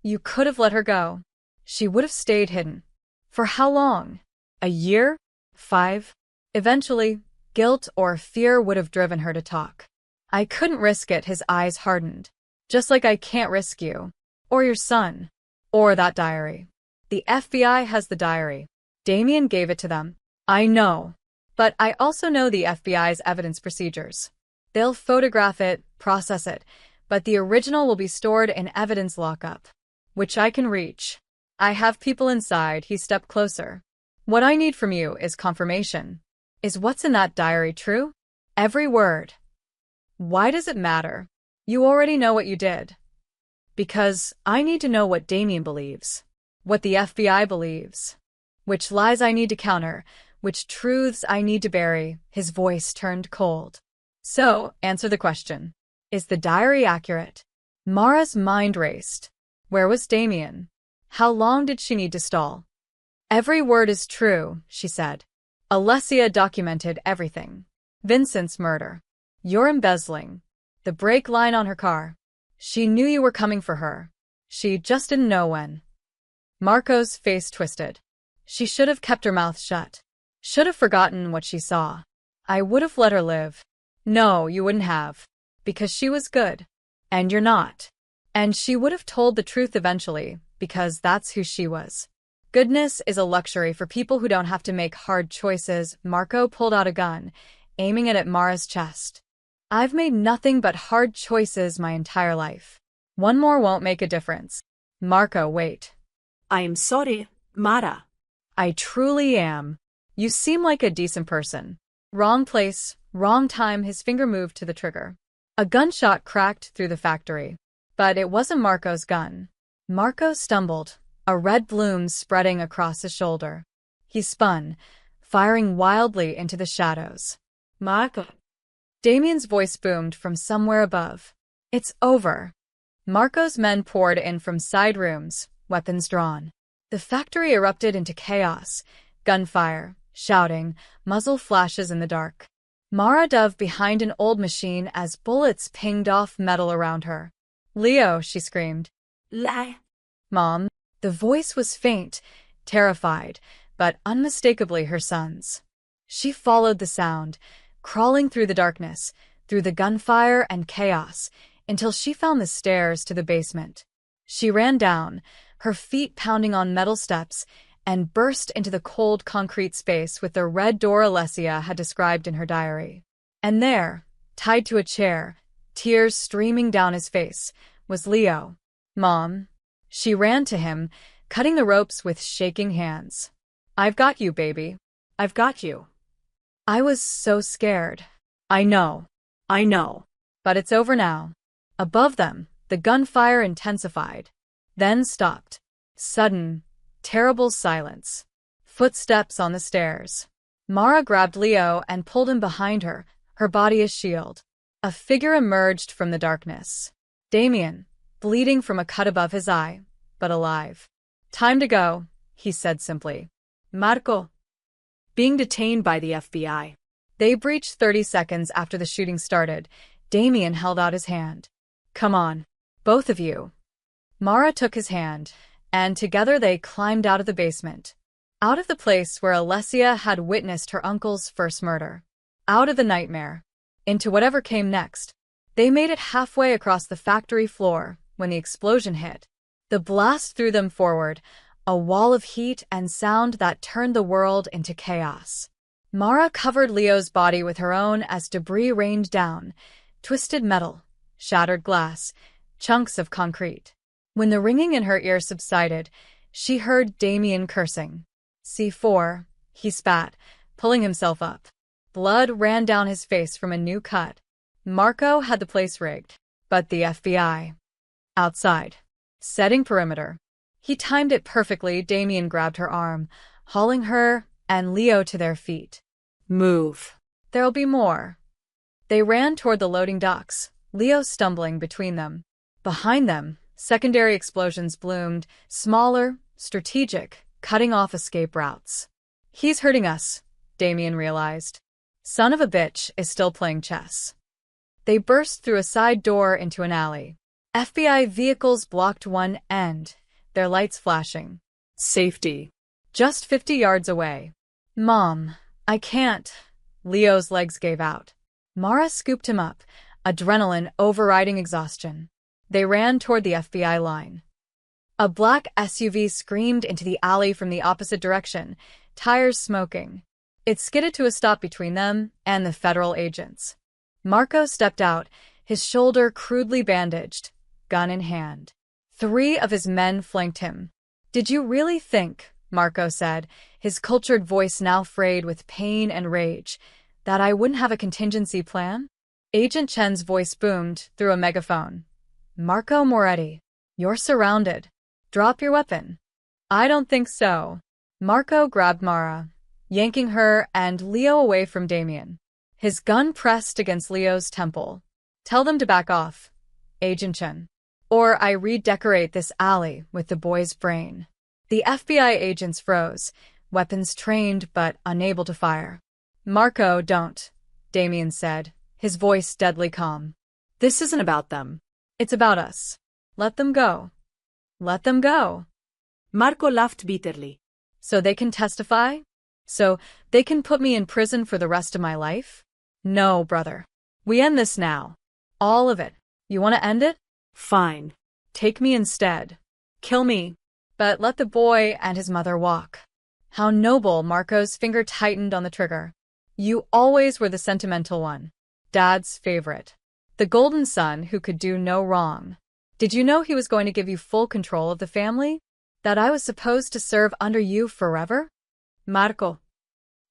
You could have let her go. She would have stayed hidden. For how long? A year? 5? Eventually, guilt or fear would have driven her to talk. I couldn't risk it, his eyes hardened. Just like I can't risk you. Or your son. Or that diary. The FBI has the diary. Damien gave it to them. I know. But I also know the FBI's evidence procedures. They'll photograph it, process it, but the original will be stored in evidence lockup, which I can reach. I have people inside. He stepped closer. What I need from you is confirmation. Is what's in that diary true? Every word. Why does it matter? You already know what you did. Because I need to know what Damien believes. What the FBI believes. Which lies I need to counter. Which truths I need to bury. His voice turned cold. So, answer the question. Is the diary accurate? Mara's mind raced. Where was Damien? How long did she need to stall? Every word is true, she said. Alessia documented everything. Vincent's murder. You're embezzling. The brake line on her car. She knew you were coming for her. She just didn't know when. Marco's face twisted. She should have kept her mouth shut. Should have forgotten what she saw. I would have let her live. No, you wouldn't have. Because she was good. And you're not. And she would have told the truth eventually, because that's who she was. Goodness is a luxury for people who don't have to make hard choices. Marco pulled out a gun, aiming it at Mara's chest. I've made nothing but hard choices my entire life. One more won't make a difference. Marco, wait. I am sorry, Mara. I truly am. You seem like a decent person. Wrong place, wrong time. His finger moved to the trigger. A gunshot cracked through the factory. But it wasn't Marco's gun. Marco stumbled, a red bloom spreading across his shoulder. He spun, firing wildly into the shadows. Marco. Damien's voice boomed from somewhere above. It's over. Marco's men poured in from side rooms, weapons drawn. The factory erupted into chaos, gunfire, shouting, muzzle flashes in the dark. Mara dove behind an old machine as bullets pinged off metal around her. Leo, she screamed. Lie. Mom. The voice was faint, terrified, but unmistakably her son's. She followed the sound, crawling through the darkness, through the gunfire and chaos, until she found the stairs to the basement. She ran down, her feet pounding on metal steps, and burst into the cold concrete space with the red door Alessia had described in her diary. And there, tied to a chair, tears streaming down his face, was Leo. Mom. She ran to him, cutting the ropes with shaking hands. I've got you, baby. I've got you. I was so scared. I know. But it's over now. Above them, the gunfire intensified. Then stopped. Sudden, terrible silence. Footsteps on the stairs. Mara grabbed Leo and pulled him behind her, her body a shield. A figure emerged from the darkness. Damien, bleeding from a cut above his eye, but alive. Time to go, he said simply. Marco. Being detained by the FBI. They breached 30 seconds after the shooting started. Damien held out his hand. Come on, both of you. Mara took his hand, and together they climbed out of the basement. Out of the place where Alessia had witnessed her uncle's first murder. Out of the nightmare. Into whatever came next. They made it halfway across the factory floor when the explosion hit. The blast threw them forward, a wall of heat and sound that turned the world into chaos. Mara covered Leo's body with her own as debris rained down, twisted metal, shattered glass, chunks of concrete. When the ringing in her ear subsided, she heard Damien cursing. C4, he spat, pulling himself up. Blood ran down his face from a new cut. Marco had the place rigged, but the FBI. Outside. Setting perimeter. He timed it perfectly. Damien grabbed her arm, hauling her and Leo to their feet. Move. There'll be more. They ran toward the loading docks, Leo stumbling between them. Behind them, secondary explosions bloomed, smaller, strategic, cutting off escape routes. He's hurting us, Damien realized. Son of a bitch is still playing chess. They burst through a side door into an alley. FBI vehicles blocked one end, their lights flashing. Safety. Just 50 yards away. Mom, I can't. Leo's legs gave out. Mara scooped him up, adrenaline overriding exhaustion. They ran toward the FBI line. A black SUV screamed into the alley from the opposite direction, tires smoking. It skidded to a stop between them and the federal agents. Marco stepped out, his shoulder crudely bandaged, gun in hand. 3 of his men flanked him. Did you really think, Marco said, his cultured voice now frayed with pain and rage, that I wouldn't have a contingency plan? Agent Chen's voice boomed through a megaphone. Marco Moretti, you're surrounded. Drop your weapon. I don't think so. Marco grabbed Mara, yanking her and Leo away from Damien. His gun pressed against Leo's temple. Tell them to back off, Agent Chen, or I redecorate this alley with the boy's brain. The FBI agents froze, weapons trained but unable to fire. Marco, don't, Damien said, his voice deadly calm. This isn't about them. It's about us. Let them go. Let them go. Marco laughed bitterly. So they can testify? So they can put me in prison for the rest of my life? No, brother. We end this now. All of it. You want to end it? Fine. Take me instead. Kill me. But let the boy and his mother walk. How noble. Marco's finger tightened on the trigger. You always were the sentimental one. Dad's favorite. The golden son who could do no wrong. Did you know he was going to give you full control of the family? That I was supposed to serve under you forever? Marco.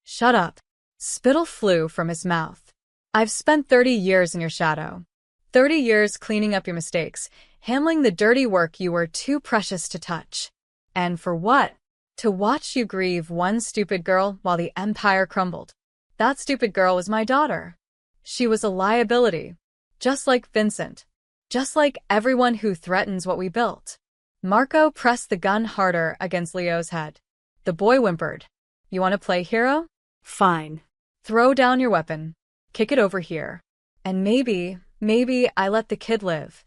Shut up. Spittle flew from his mouth. I've spent 30 years in your shadow. 30 years cleaning up your mistakes, handling the dirty work you were too precious to touch. And for what? To watch you grieve one stupid girl while the empire crumbled. That stupid girl was my daughter. She was a liability. Just like Vincent. Just like everyone who threatens what we built. Marco pressed the gun harder against Leo's head. The boy whimpered. You want to play hero? Fine. Throw down your weapon. Kick it over here. And maybe I let the kid live.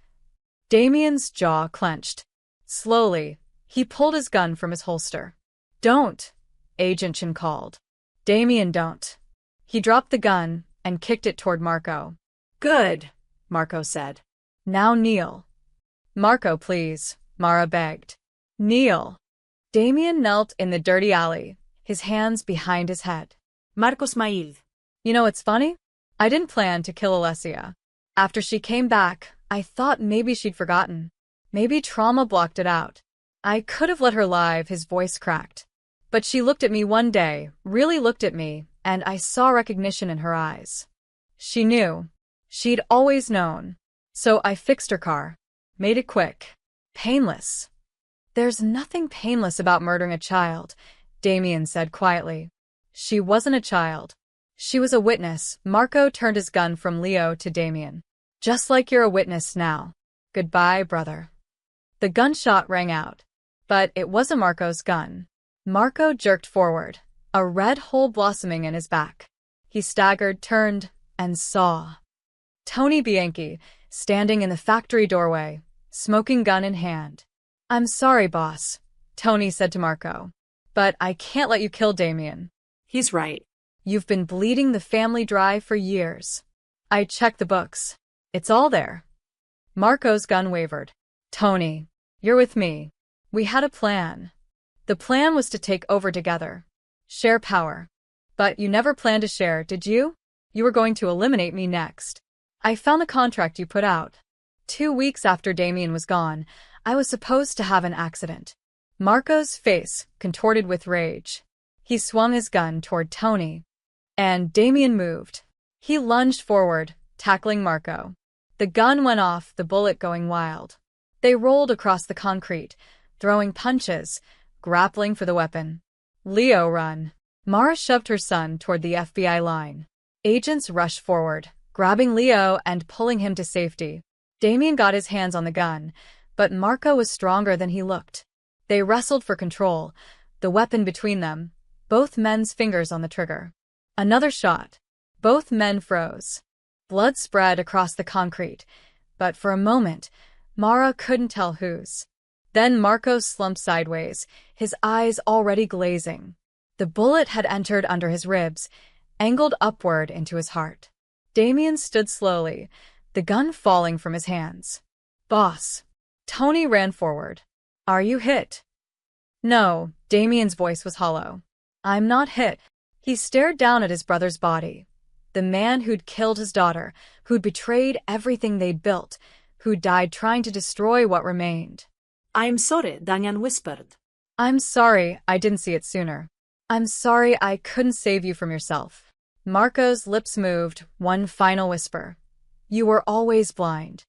Damien's jaw clenched. Slowly, he pulled his gun from his holster. Don't, Agent Chen called. Damien, don't. He dropped the gun and kicked it toward Marco. Good, Marco said. Now kneel. Marco, please, Mara begged. Kneel. Damien knelt in the dirty alley, his hands behind his head. Marco smiled. You know, it's funny? I didn't plan to kill Alessia. After she came back, I thought maybe she'd forgotten. Maybe trauma blocked it out. I could have let her live, his voice cracked. But she looked at me one day, really looked at me, and I saw recognition in her eyes. She knew. She'd always known. So I fixed her car. Made it quick. Painless. There's nothing painless about murdering a child, Damien said quietly. She wasn't a child. She was a witness. Marco turned his gun from Leo to Damien. Just like you're a witness now. Goodbye, brother. The gunshot rang out. But it wasn't Marco's gun. Marco jerked forward, a red hole blossoming in his back. He staggered, turned, and saw Tony Bianchi, standing in the factory doorway, smoking gun in hand. I'm sorry, boss, Tony said to Marco. But I can't let you kill Damien. He's right. You've been bleeding the family dry for years. I checked the books. It's all there. Marco's gun wavered. Tony, you're with me. We had a plan. The plan was to take over together. Share power. But you never planned to share, did you? You were going to eliminate me next. I found the contract you put out. 2 weeks after Damien was gone, I was supposed to have an accident. Marco's face contorted with rage. He swung his gun toward Tony. And Damien moved. He lunged forward, tackling Marco. The gun went off, the bullet going wild. They rolled across the concrete, throwing punches, grappling for the weapon. Leo, run. Mara shoved her son toward the FBI line. Agents rushed forward, grabbing Leo and pulling him to safety. Damien got his hands on the gun, but Marco was stronger than he looked. They wrestled for control, the weapon between them, both men's fingers on the trigger. Another shot. Both men froze. Blood spread across the concrete, but for a moment, Mara couldn't tell whose. Then Marco slumped sideways, his eyes already glazing. The bullet had entered under his ribs, angled upward into his heart. Damien stood slowly, the gun falling from his hands. "Boss." Tony ran forward. "Are you hit?" "No," Damien's voice was hollow. "I'm not hit." He stared down at his brother's body. The man who'd killed his daughter, who'd betrayed everything they'd built, who died trying to destroy what remained. "I'm sorry," Damian whispered. "I'm sorry I didn't see it sooner. I'm sorry I couldn't save you from yourself." Marco's lips moved, one final whisper. "You were always blind."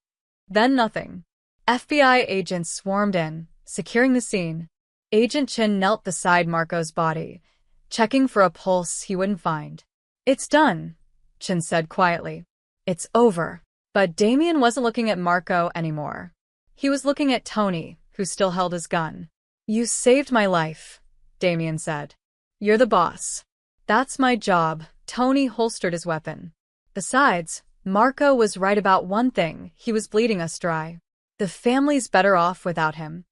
Then nothing. FBI agents swarmed in, securing the scene. Agent Chin knelt beside Marco's body, checking for a pulse he wouldn't find. "It's done," Chin said quietly. "It's over." But Damien wasn't looking at Marco anymore. He was looking at Tony, who still held his gun. "You saved my life," Damien said. "You're the boss." "That's my job." Tony holstered his weapon. Besides, Marco was right about one thing, he was bleeding us dry. The family's better off without him.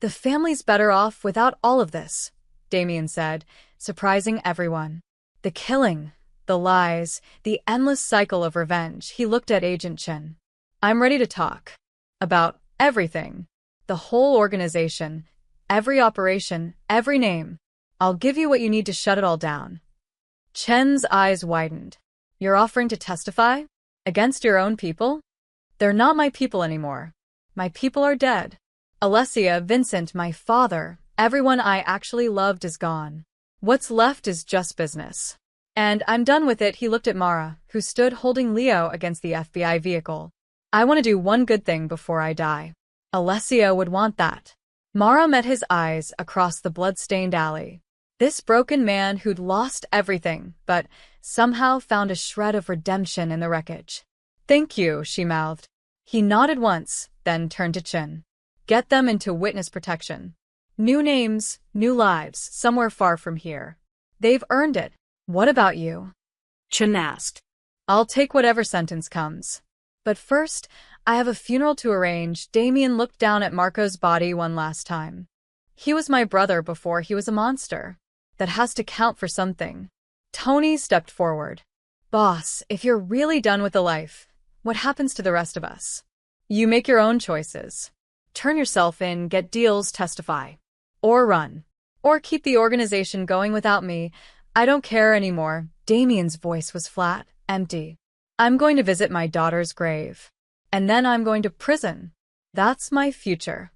"The family's better off without all of this," Damien said, surprising everyone. The killing, the lies, the endless cycle of revenge. He looked at Agent Chin. "I'm ready to talk. About everything. The whole organization, every operation, every name. I'll give you what you need to shut it all down." Chen's eyes widened. "You're offering to testify? Against your own people?" "They're not my people anymore. My people are dead. Alessia, Vincent, my father, everyone I actually loved is gone. What's left is just business. And I'm done with it." He looked at Mara, who stood holding Leo against the FBI vehicle. "I want to do one good thing before I die. Alessia would want that." Mara met his eyes across the blood-stained alley. This broken man who'd lost everything, but somehow found a shred of redemption in the wreckage. "Thank you," she mouthed. He nodded once, then turned to Chin. "Get them into witness protection. New names, new lives, somewhere far from here. They've earned it." "What about you?" Chin asked. "I'll take whatever sentence comes. But first, I have a funeral to arrange." Damien looked down at Marco's body one last time. "He was my brother before he was a monster. That has to count for something." Tony stepped forward. "Boss, if you're really done with the life, what happens to the rest of us? You make your own choices. Turn yourself in, get deals, testify. Or run. Or keep the organization going without me. I don't care anymore." Damien's voice was flat, empty. "I'm going to visit my daughter's grave. And then I'm going to prison. That's my future."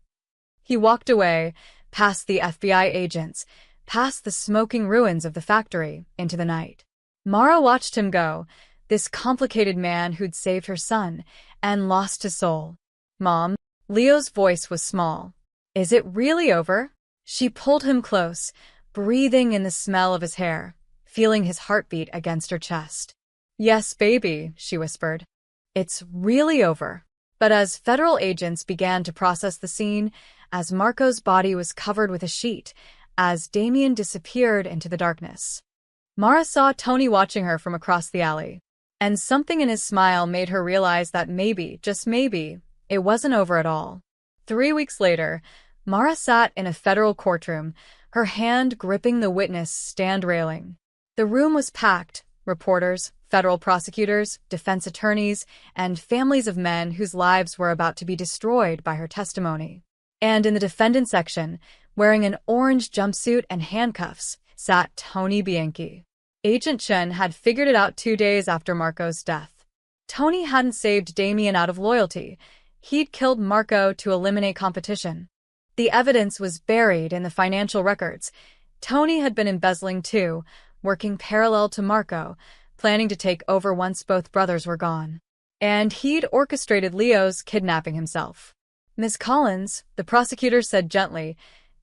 He walked away, past the FBI agents, past the smoking ruins of the factory, into the night. Mara watched him go, this complicated man who'd saved her son and lost his soul. "Mom?" Leo's voice was small. "Is it really over?" She pulled him close, breathing in the smell of his hair, feeling his heartbeat against her chest. "Yes, baby," she whispered. "It's really over." But as federal agents began to process the scene, as Marco's body was covered with a sheet, as Damien disappeared into the darkness, Mara saw Tony watching her from across the alley. And something in his smile made her realize that maybe, just maybe, it wasn't over at all. 3 weeks later, Mara sat in a federal courtroom, her hand gripping the witness stand railing. The room was packed, reporters, federal prosecutors, defense attorneys, and families of men whose lives were about to be destroyed by her testimony. And in the defendant section, wearing an orange jumpsuit and handcuffs, sat Tony Bianchi. Agent Chen had figured it out 2 days after Marco's death. Tony hadn't saved Damien out of loyalty. He'd killed Marco to eliminate competition. The evidence was buried in the financial records. Tony had been embezzling too, working parallel to Marco, planning to take over once both brothers were gone. And he'd orchestrated Leo's kidnapping himself. "Miss Collins," the prosecutor said gently,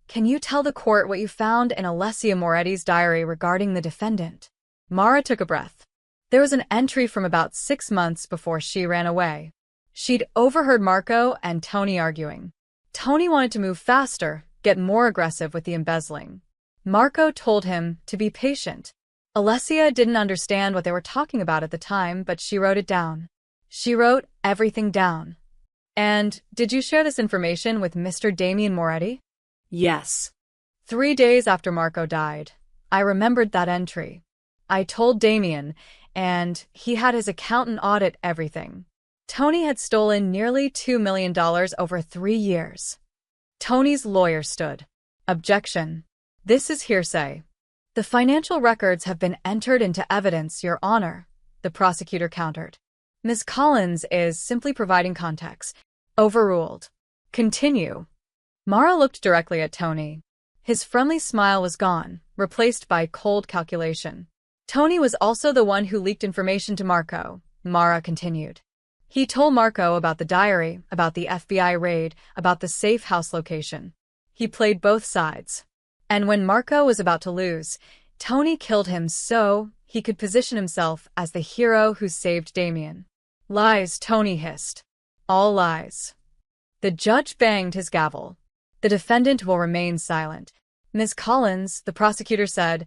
"can you tell the court what you found in Alessia Moretti's diary regarding the defendant?" Mara took a breath. There was an entry from about 6 months before she ran away. She'd overheard Marco and Tony arguing. Tony wanted to move faster, get more aggressive with the embezzling. Marco told him to be patient. Alessia didn't understand what they were talking about at the time, but she wrote it down. She wrote everything down. And did you share this information with Mr. Damien Moretti? Yes. 3 days after Marco died, I remembered that entry. I told Damien, and he had his accountant audit everything. Tony had stolen nearly $2 million over 3 years. Tony's lawyer stood. Objection. This is hearsay. The financial records have been entered into evidence, Your Honor, the prosecutor countered. Ms. Collins is simply providing context. Overruled. Continue. Mara looked directly at Tony. His friendly smile was gone, replaced by cold calculation. Tony was also the one who leaked information to Marco, Mara continued. He told Marco about the diary, about the FBI raid, about the safe house location. He played both sides. And when Marco was about to lose, Tony killed him so he could position himself as the hero who saved Damien. Lies, Tony hissed. All lies. The judge banged his gavel. The defendant will remain silent. Ms. Collins, the prosecutor said,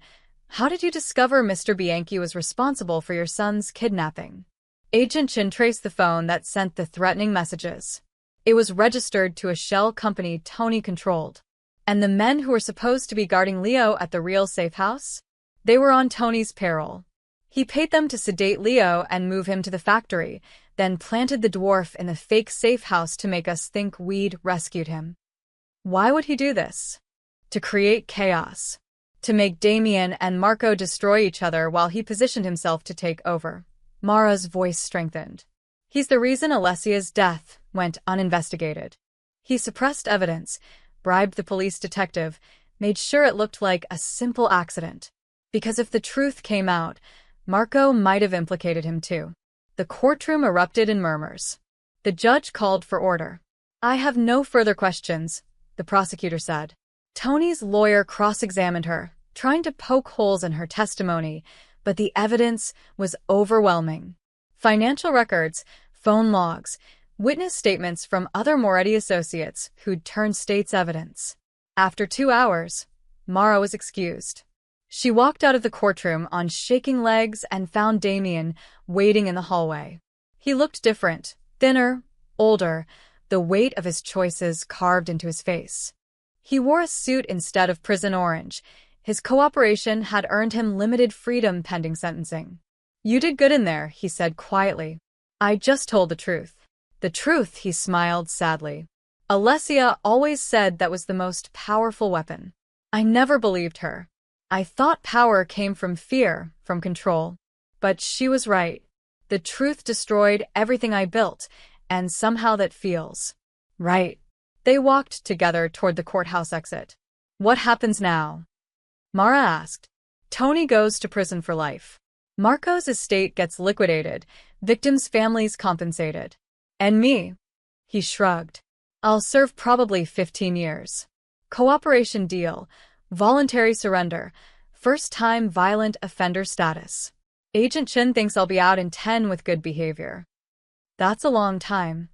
how did you discover Mr. Bianchi was responsible for your son's kidnapping? Agent Chin traced the phone that sent the threatening messages. It was registered to a shell company Tony controlled. And the men who were supposed to be guarding Leo at the real safe house? They were on Tony's payroll. He paid them to sedate Leo and move him to the factory, then planted the dwarf in the fake safe house to make us think we'd rescued him. Why would he do this? To create chaos. To make Damien and Marco destroy each other while he positioned himself to take over. Mara's voice strengthened. He's the reason Alessia's death went uninvestigated. He suppressed evidence, bribed the police detective, made sure it looked like a simple accident. Because if the truth came out, Marco might have implicated him too. The courtroom erupted in murmurs. The judge called for order. I have no further questions, the prosecutor said. Tony's lawyer cross-examined her, trying to poke holes in her testimony, but the evidence was overwhelming. Financial records, phone logs, witness statements from other Moretti associates who'd turned state's evidence. After 2 hours, Mara was excused. She walked out of the courtroom on shaking legs and found Damien waiting in the hallway. He looked different, thinner, older, the weight of his choices carved into his face. He wore a suit instead of prison orange. His cooperation had earned him limited freedom pending sentencing. You did good in there, he said quietly. I just told the truth. The truth, he smiled sadly. Alessia always said that was the most powerful weapon. I never believed her. I thought power came from fear, from control. But she was right. The truth destroyed everything I built, and somehow that feels right. They walked together toward the courthouse exit. What happens now? Mara asked. Tony goes to prison for life. Marco's estate gets liquidated, victims' families compensated. And me? He shrugged. I'll serve probably 15 years. Cooperation deal, voluntary surrender, first-time violent offender status. Agent Chin thinks I'll be out in 10 with good behavior. That's a long time.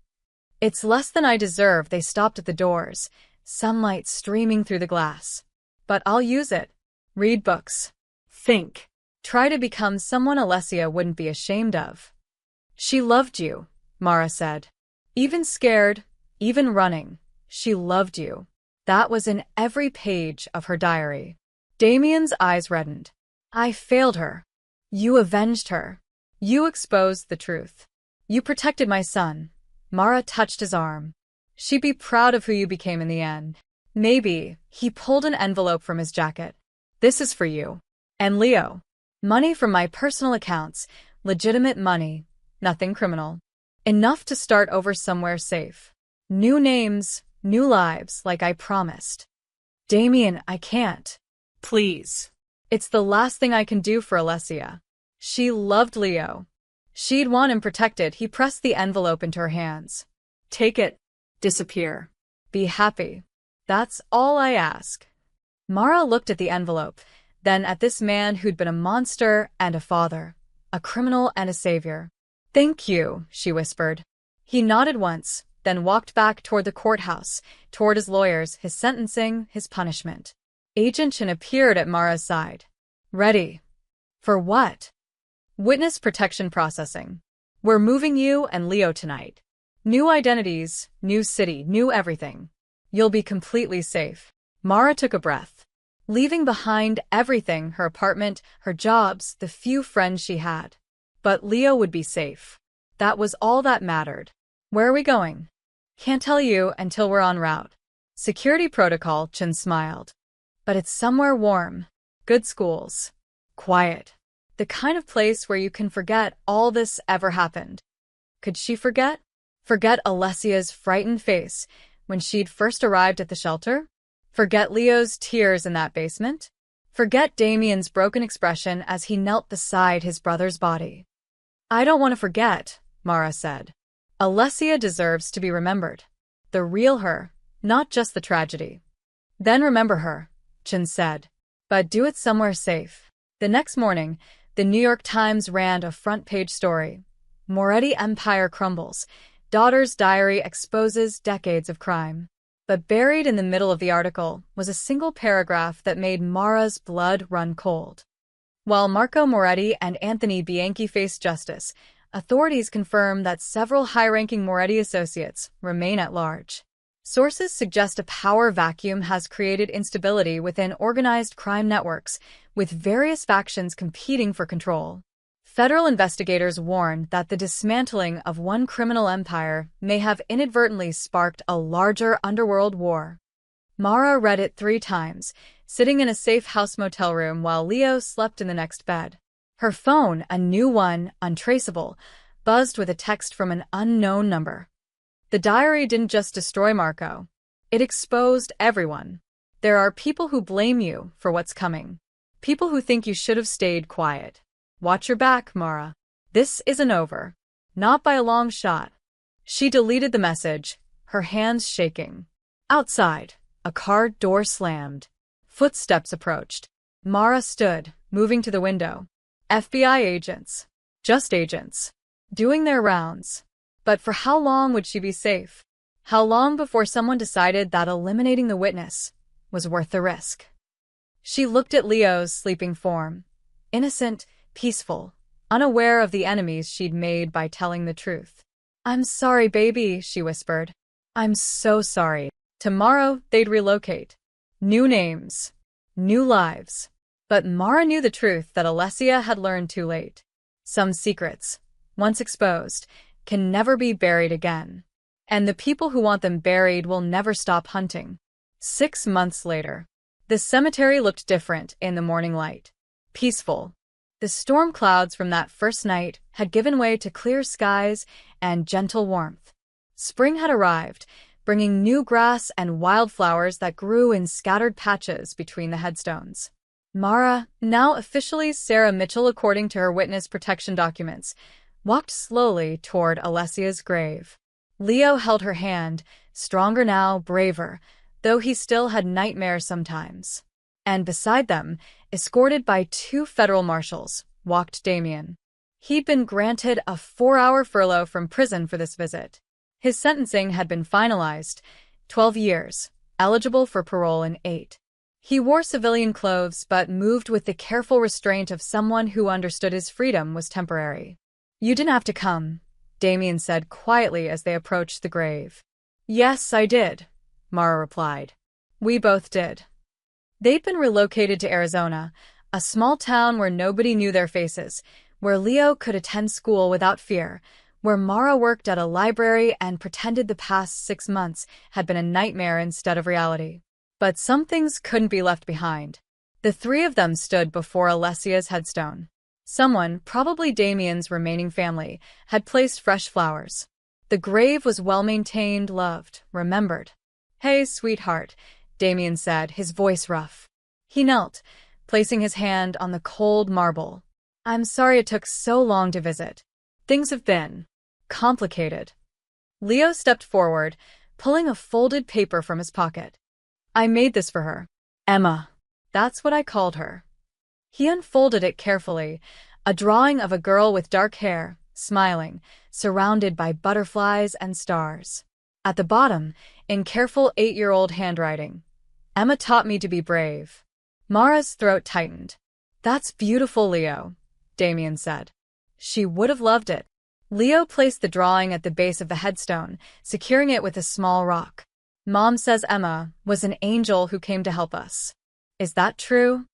It's less than I deserve. They stopped at the doors, sunlight streaming through the glass. But I'll use it. Read books. Think. Try to become someone Alessia wouldn't be ashamed of. She loved you, Mara said. Even scared, even running, she loved you. That was in every page of her diary. Damien's eyes reddened. I failed her. You avenged her. You exposed the truth. You protected my son. Mara touched his arm. She'd be proud of who you became in the end. Maybe. He pulled an envelope from his jacket. This is for you. And Leo. Money from my personal accounts. Legitimate money. Nothing criminal. Enough to start over somewhere safe. New names, new lives, like I promised. Damien, I can't. Please. It's the last thing I can do for Alessia. She loved Leo. She'd want him protected. He pressed the envelope into her hands. Take it. Disappear. Be happy. That's all I ask. Mara looked at the envelope, then at this man who'd been a monster and a father, a criminal and a savior. Thank you, she whispered. He nodded once, then walked back toward the courthouse, toward his lawyers, his sentencing, his punishment. Agent Chen appeared at Mara's side. Ready. For what? Witness protection processing. We're moving you and Leo tonight. New identities, new city, new everything. You'll be completely safe. Mara took a breath. Leaving behind everything, her apartment, her jobs, the few friends she had. But Leo would be safe. That was all that mattered. Where are we going? Can't tell you until we're en route. Security protocol, Chen smiled. But it's somewhere warm. Good schools. Quiet. The kind of place where you can forget all this ever happened. Could she forget? Forget Alessia's frightened face when she'd first arrived at the shelter? Forget Leo's tears in that basement? Forget Damien's broken expression as he knelt beside his brother's body? I don't want to forget, Mara said. Alessia deserves to be remembered. The real her, not just the tragedy. Then remember her, Chen said. But do it somewhere safe. The next morning, the New York Times ran a front-page story. Moretti Empire crumbles. Daughter's diary exposes decades of crime. But buried in the middle of the article was a single paragraph that made Mara's blood run cold. While Marco Moretti and Anthony Bianchi faced justice, authorities confirm that several high-ranking Moretti associates remain at large. Sources suggest a power vacuum has created instability within organized crime networks, with various factions competing for control. Federal investigators warn that the dismantling of one criminal empire may have inadvertently sparked a larger underworld war. Mara read it 3 times, sitting in a safe house motel room while Leo slept in the next bed. Her phone, a new one, untraceable, buzzed with a text from an unknown number. The diary didn't just destroy Marco. It exposed everyone. There are people who blame you for what's coming. People who think you should have stayed quiet. Watch your back, Mara. This isn't over. Not by a long shot. She deleted the message, her hands shaking. Outside, a car door slammed. Footsteps approached. Mara stood, moving to the window. FBI agents. Just agents. Doing their rounds. But for how long would she be safe? How long before someone decided that eliminating the witness was worth the risk? She looked at Leo's sleeping form. Innocent, peaceful, unaware of the enemies she'd made by telling the truth. I'm sorry, baby, she whispered. I'm so sorry. Tomorrow, they'd relocate. New names. New lives. But Mara knew the truth that Alessia had learned too late. Some secrets, once exposed, can never be buried again. And the people who want them buried will never stop hunting. 6 months later, the cemetery looked different in the morning light. Peaceful. The storm clouds from that first night had given way to clear skies and gentle warmth. Spring had arrived, bringing new grass and wildflowers that grew in scattered patches between the headstones. Mara, now officially Sarah Mitchell according to her witness protection documents, walked slowly toward Alessia's grave. Leo held her hand, stronger now, braver, though he still had nightmares sometimes. And beside them, escorted by 2 federal marshals, walked Damien. He'd been granted a 4-hour furlough from prison for this visit. His sentencing had been finalized, 12 years, eligible for parole in 8. He wore civilian clothes but moved with the careful restraint of someone who understood his freedom was temporary. You didn't have to come, Damien said quietly as they approached the grave. Yes, I did, Mara replied. We both did. They'd been relocated to Arizona, a small town where nobody knew their faces, where Leo could attend school without fear, where Mara worked at a library and pretended the past 6 months had been a nightmare instead of reality. But some things couldn't be left behind. The 3 of them stood before Alessia's headstone. Someone, probably Damien's remaining family, had placed fresh flowers. The grave was well-maintained, loved, remembered. Hey, sweetheart, Damien said, his voice rough. He knelt, placing his hand on the cold marble. I'm sorry it took so long to visit. Things have been complicated. Leo stepped forward, pulling a folded paper from his pocket. I made this for her. Emma. That's what I called her. He unfolded it carefully, a drawing of a girl with dark hair, smiling, surrounded by butterflies and stars. At the bottom, in careful 8-year-old handwriting, Emma taught me to be brave. Mara's throat tightened. That's beautiful, Leo, Damien said. She would have loved it. Leo placed the drawing at the base of the headstone, securing it with a small rock. Mom says Emma was an angel who came to help us. Is that true?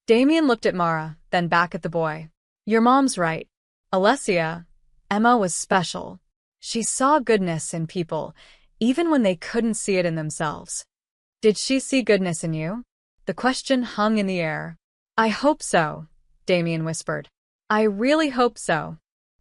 Damien looked at Mara, then back at the boy. Your mom's right. Alessia, Emma was special. She saw goodness in people, even when they couldn't see it in themselves. Did she see goodness in you? The question hung in the air. I hope so, Damien whispered. I really hope so.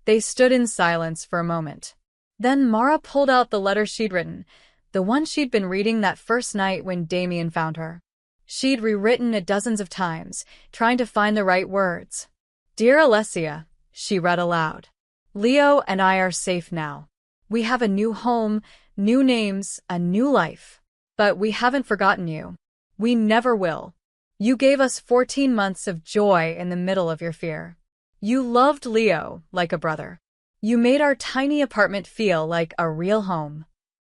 They stood in silence for a moment. Then Mara pulled out the letter she'd written, the one she'd been reading that first night when Damien found her. She'd rewritten it dozens of times, trying to find the right words. Dear Alessia, she read aloud. Leo and I are safe now. We have a new home, new names, a new life. But we haven't forgotten you. We never will. You gave us 14 months of joy in the middle of your fear. You loved Leo like a brother. You made our tiny apartment feel like a real home.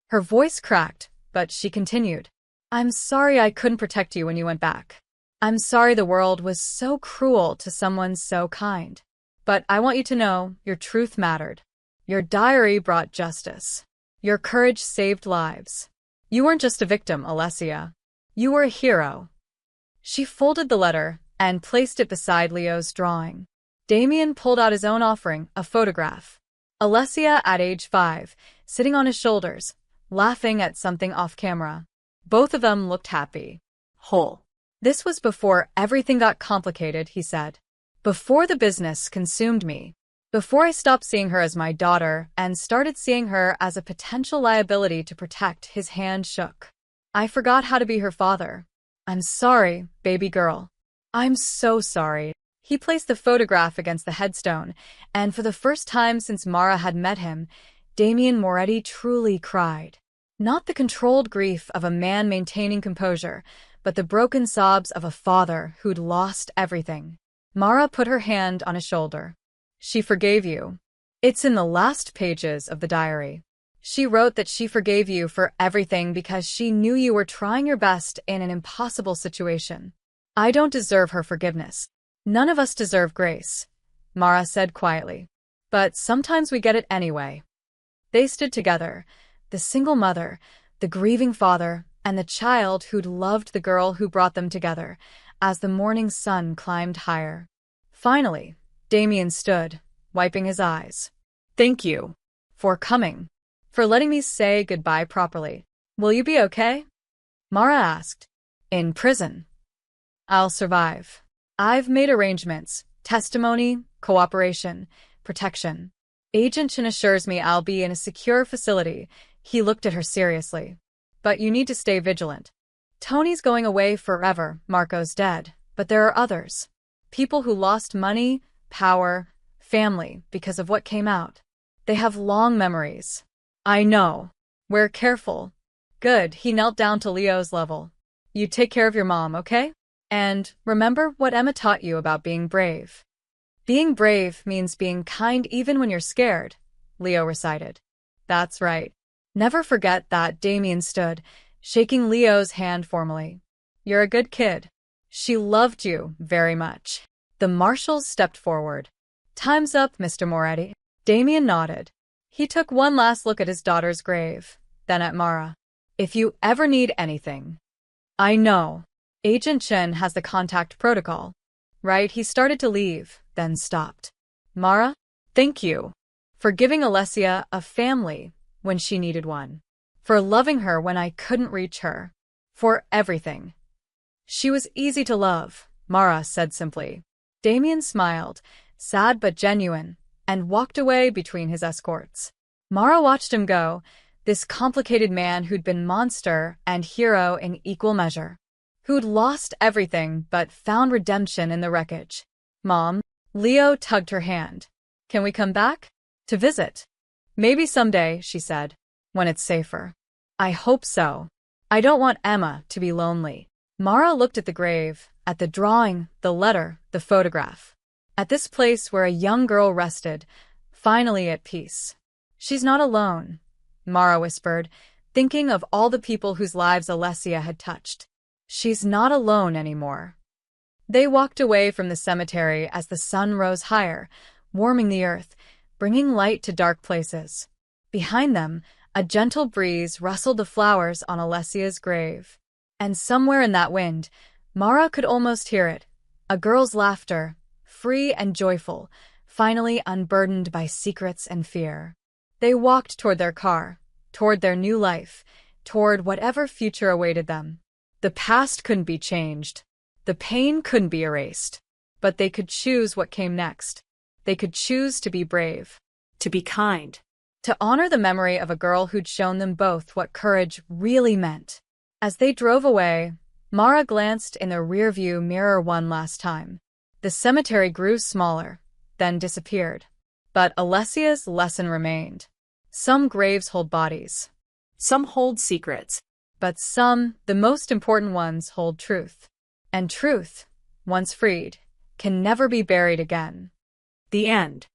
Her voice cracked, but she continued. I'm sorry I couldn't protect you when you went back. I'm sorry the world was so cruel to someone so kind. But I want you to know your truth mattered. Your diary brought justice. Your courage saved lives. You weren't just a victim, Alessia. You were a hero. She folded the letter and placed it beside Leo's drawing. Damien pulled out his own offering, a photograph. Alessia at age 5, sitting on his shoulders, laughing at something off camera. Both of them looked happy. Whole. This was before everything got complicated, he said. Before the business consumed me. Before I stopped seeing her as my daughter and started seeing her as a potential liability to protect, his hand shook. I forgot how to be her father. I'm sorry, baby girl. I'm so sorry. He placed the photograph against the headstone, and for the first time since Mara had met him, Damien Moretti truly cried. Not the controlled grief of a man maintaining composure, but the broken sobs of a father who'd lost everything. Mara put her hand on his shoulder. She forgave you. It's in the last pages of the diary. She wrote that she forgave you for everything because she knew you were trying your best in an impossible situation. I don't deserve her forgiveness. None of us deserve grace, Mara said quietly. But sometimes we get it anyway. They stood together, the single mother, the grieving father, and the child who'd loved the girl who brought them together, as the morning sun climbed higher. Finally, Damien stood, wiping his eyes. Thank you for coming, for letting me say goodbye properly. Will you be okay? Mara asked. In prison. I'll survive. I've made arrangements, testimony, cooperation, protection. Agent Chen assures me I'll be in a secure facility. He looked at her seriously. But you need to stay vigilant. Tony's going away forever, Marco's dead, but there are others. People who lost money, power, family because of what came out. They have long memories. I know. We're careful. Good, he knelt down to Leo's level. You take care of your mom, okay? And remember what Emma taught you about being brave. Being brave means being kind even when you're scared, Leo recited. That's right. Never forget that. Damien stood, shaking Leo's hand formally. You're a good kid. She loved you very much. The marshals stepped forward. Time's up, Mr. Moretti. Damien nodded. He took one last look at his daughter's grave, then at Mara. If you ever need anything. I know. Agent Chen has the contact protocol. Right, he started to leave, then stopped. Mara, thank you. For giving Alessia a family when she needed one. For loving her when I couldn't reach her. For everything. She was easy to love, Mara said simply. Damien smiled, sad but genuine, and walked away between his escorts. Mara watched him go, this complicated man who'd been monster and hero in equal measure. Who'd lost everything but found redemption in the wreckage. Mom, Leo tugged her hand. Can we come back? To visit? Maybe someday, she said, when it's safer. I hope so. I don't want Emma to be lonely. Mara looked at the grave, at the drawing, the letter, the photograph. At this place where a young girl rested, finally at peace. She's not alone, Mara whispered, thinking of all the people whose lives Alessia had touched. She's not alone anymore. They walked away from the cemetery as the sun rose higher, warming the earth, bringing light to dark places. Behind them, a gentle breeze rustled the flowers on Alessia's grave. And somewhere in that wind, Mara could almost hear it, a girl's laughter, free and joyful, finally unburdened by secrets and fear. They walked toward their car, toward their new life, toward whatever future awaited them. The past couldn't be changed. The pain couldn't be erased. But they could choose what came next. They could choose to be brave. To be kind. To honor the memory of a girl who'd shown them both what courage really meant. As they drove away, Mara glanced in the rearview mirror one last time. The cemetery grew smaller, then disappeared. But Alessia's lesson remained. Some graves hold bodies. Some hold secrets. But some, the most important ones, hold truth. And truth, once freed, can never be buried again. The end.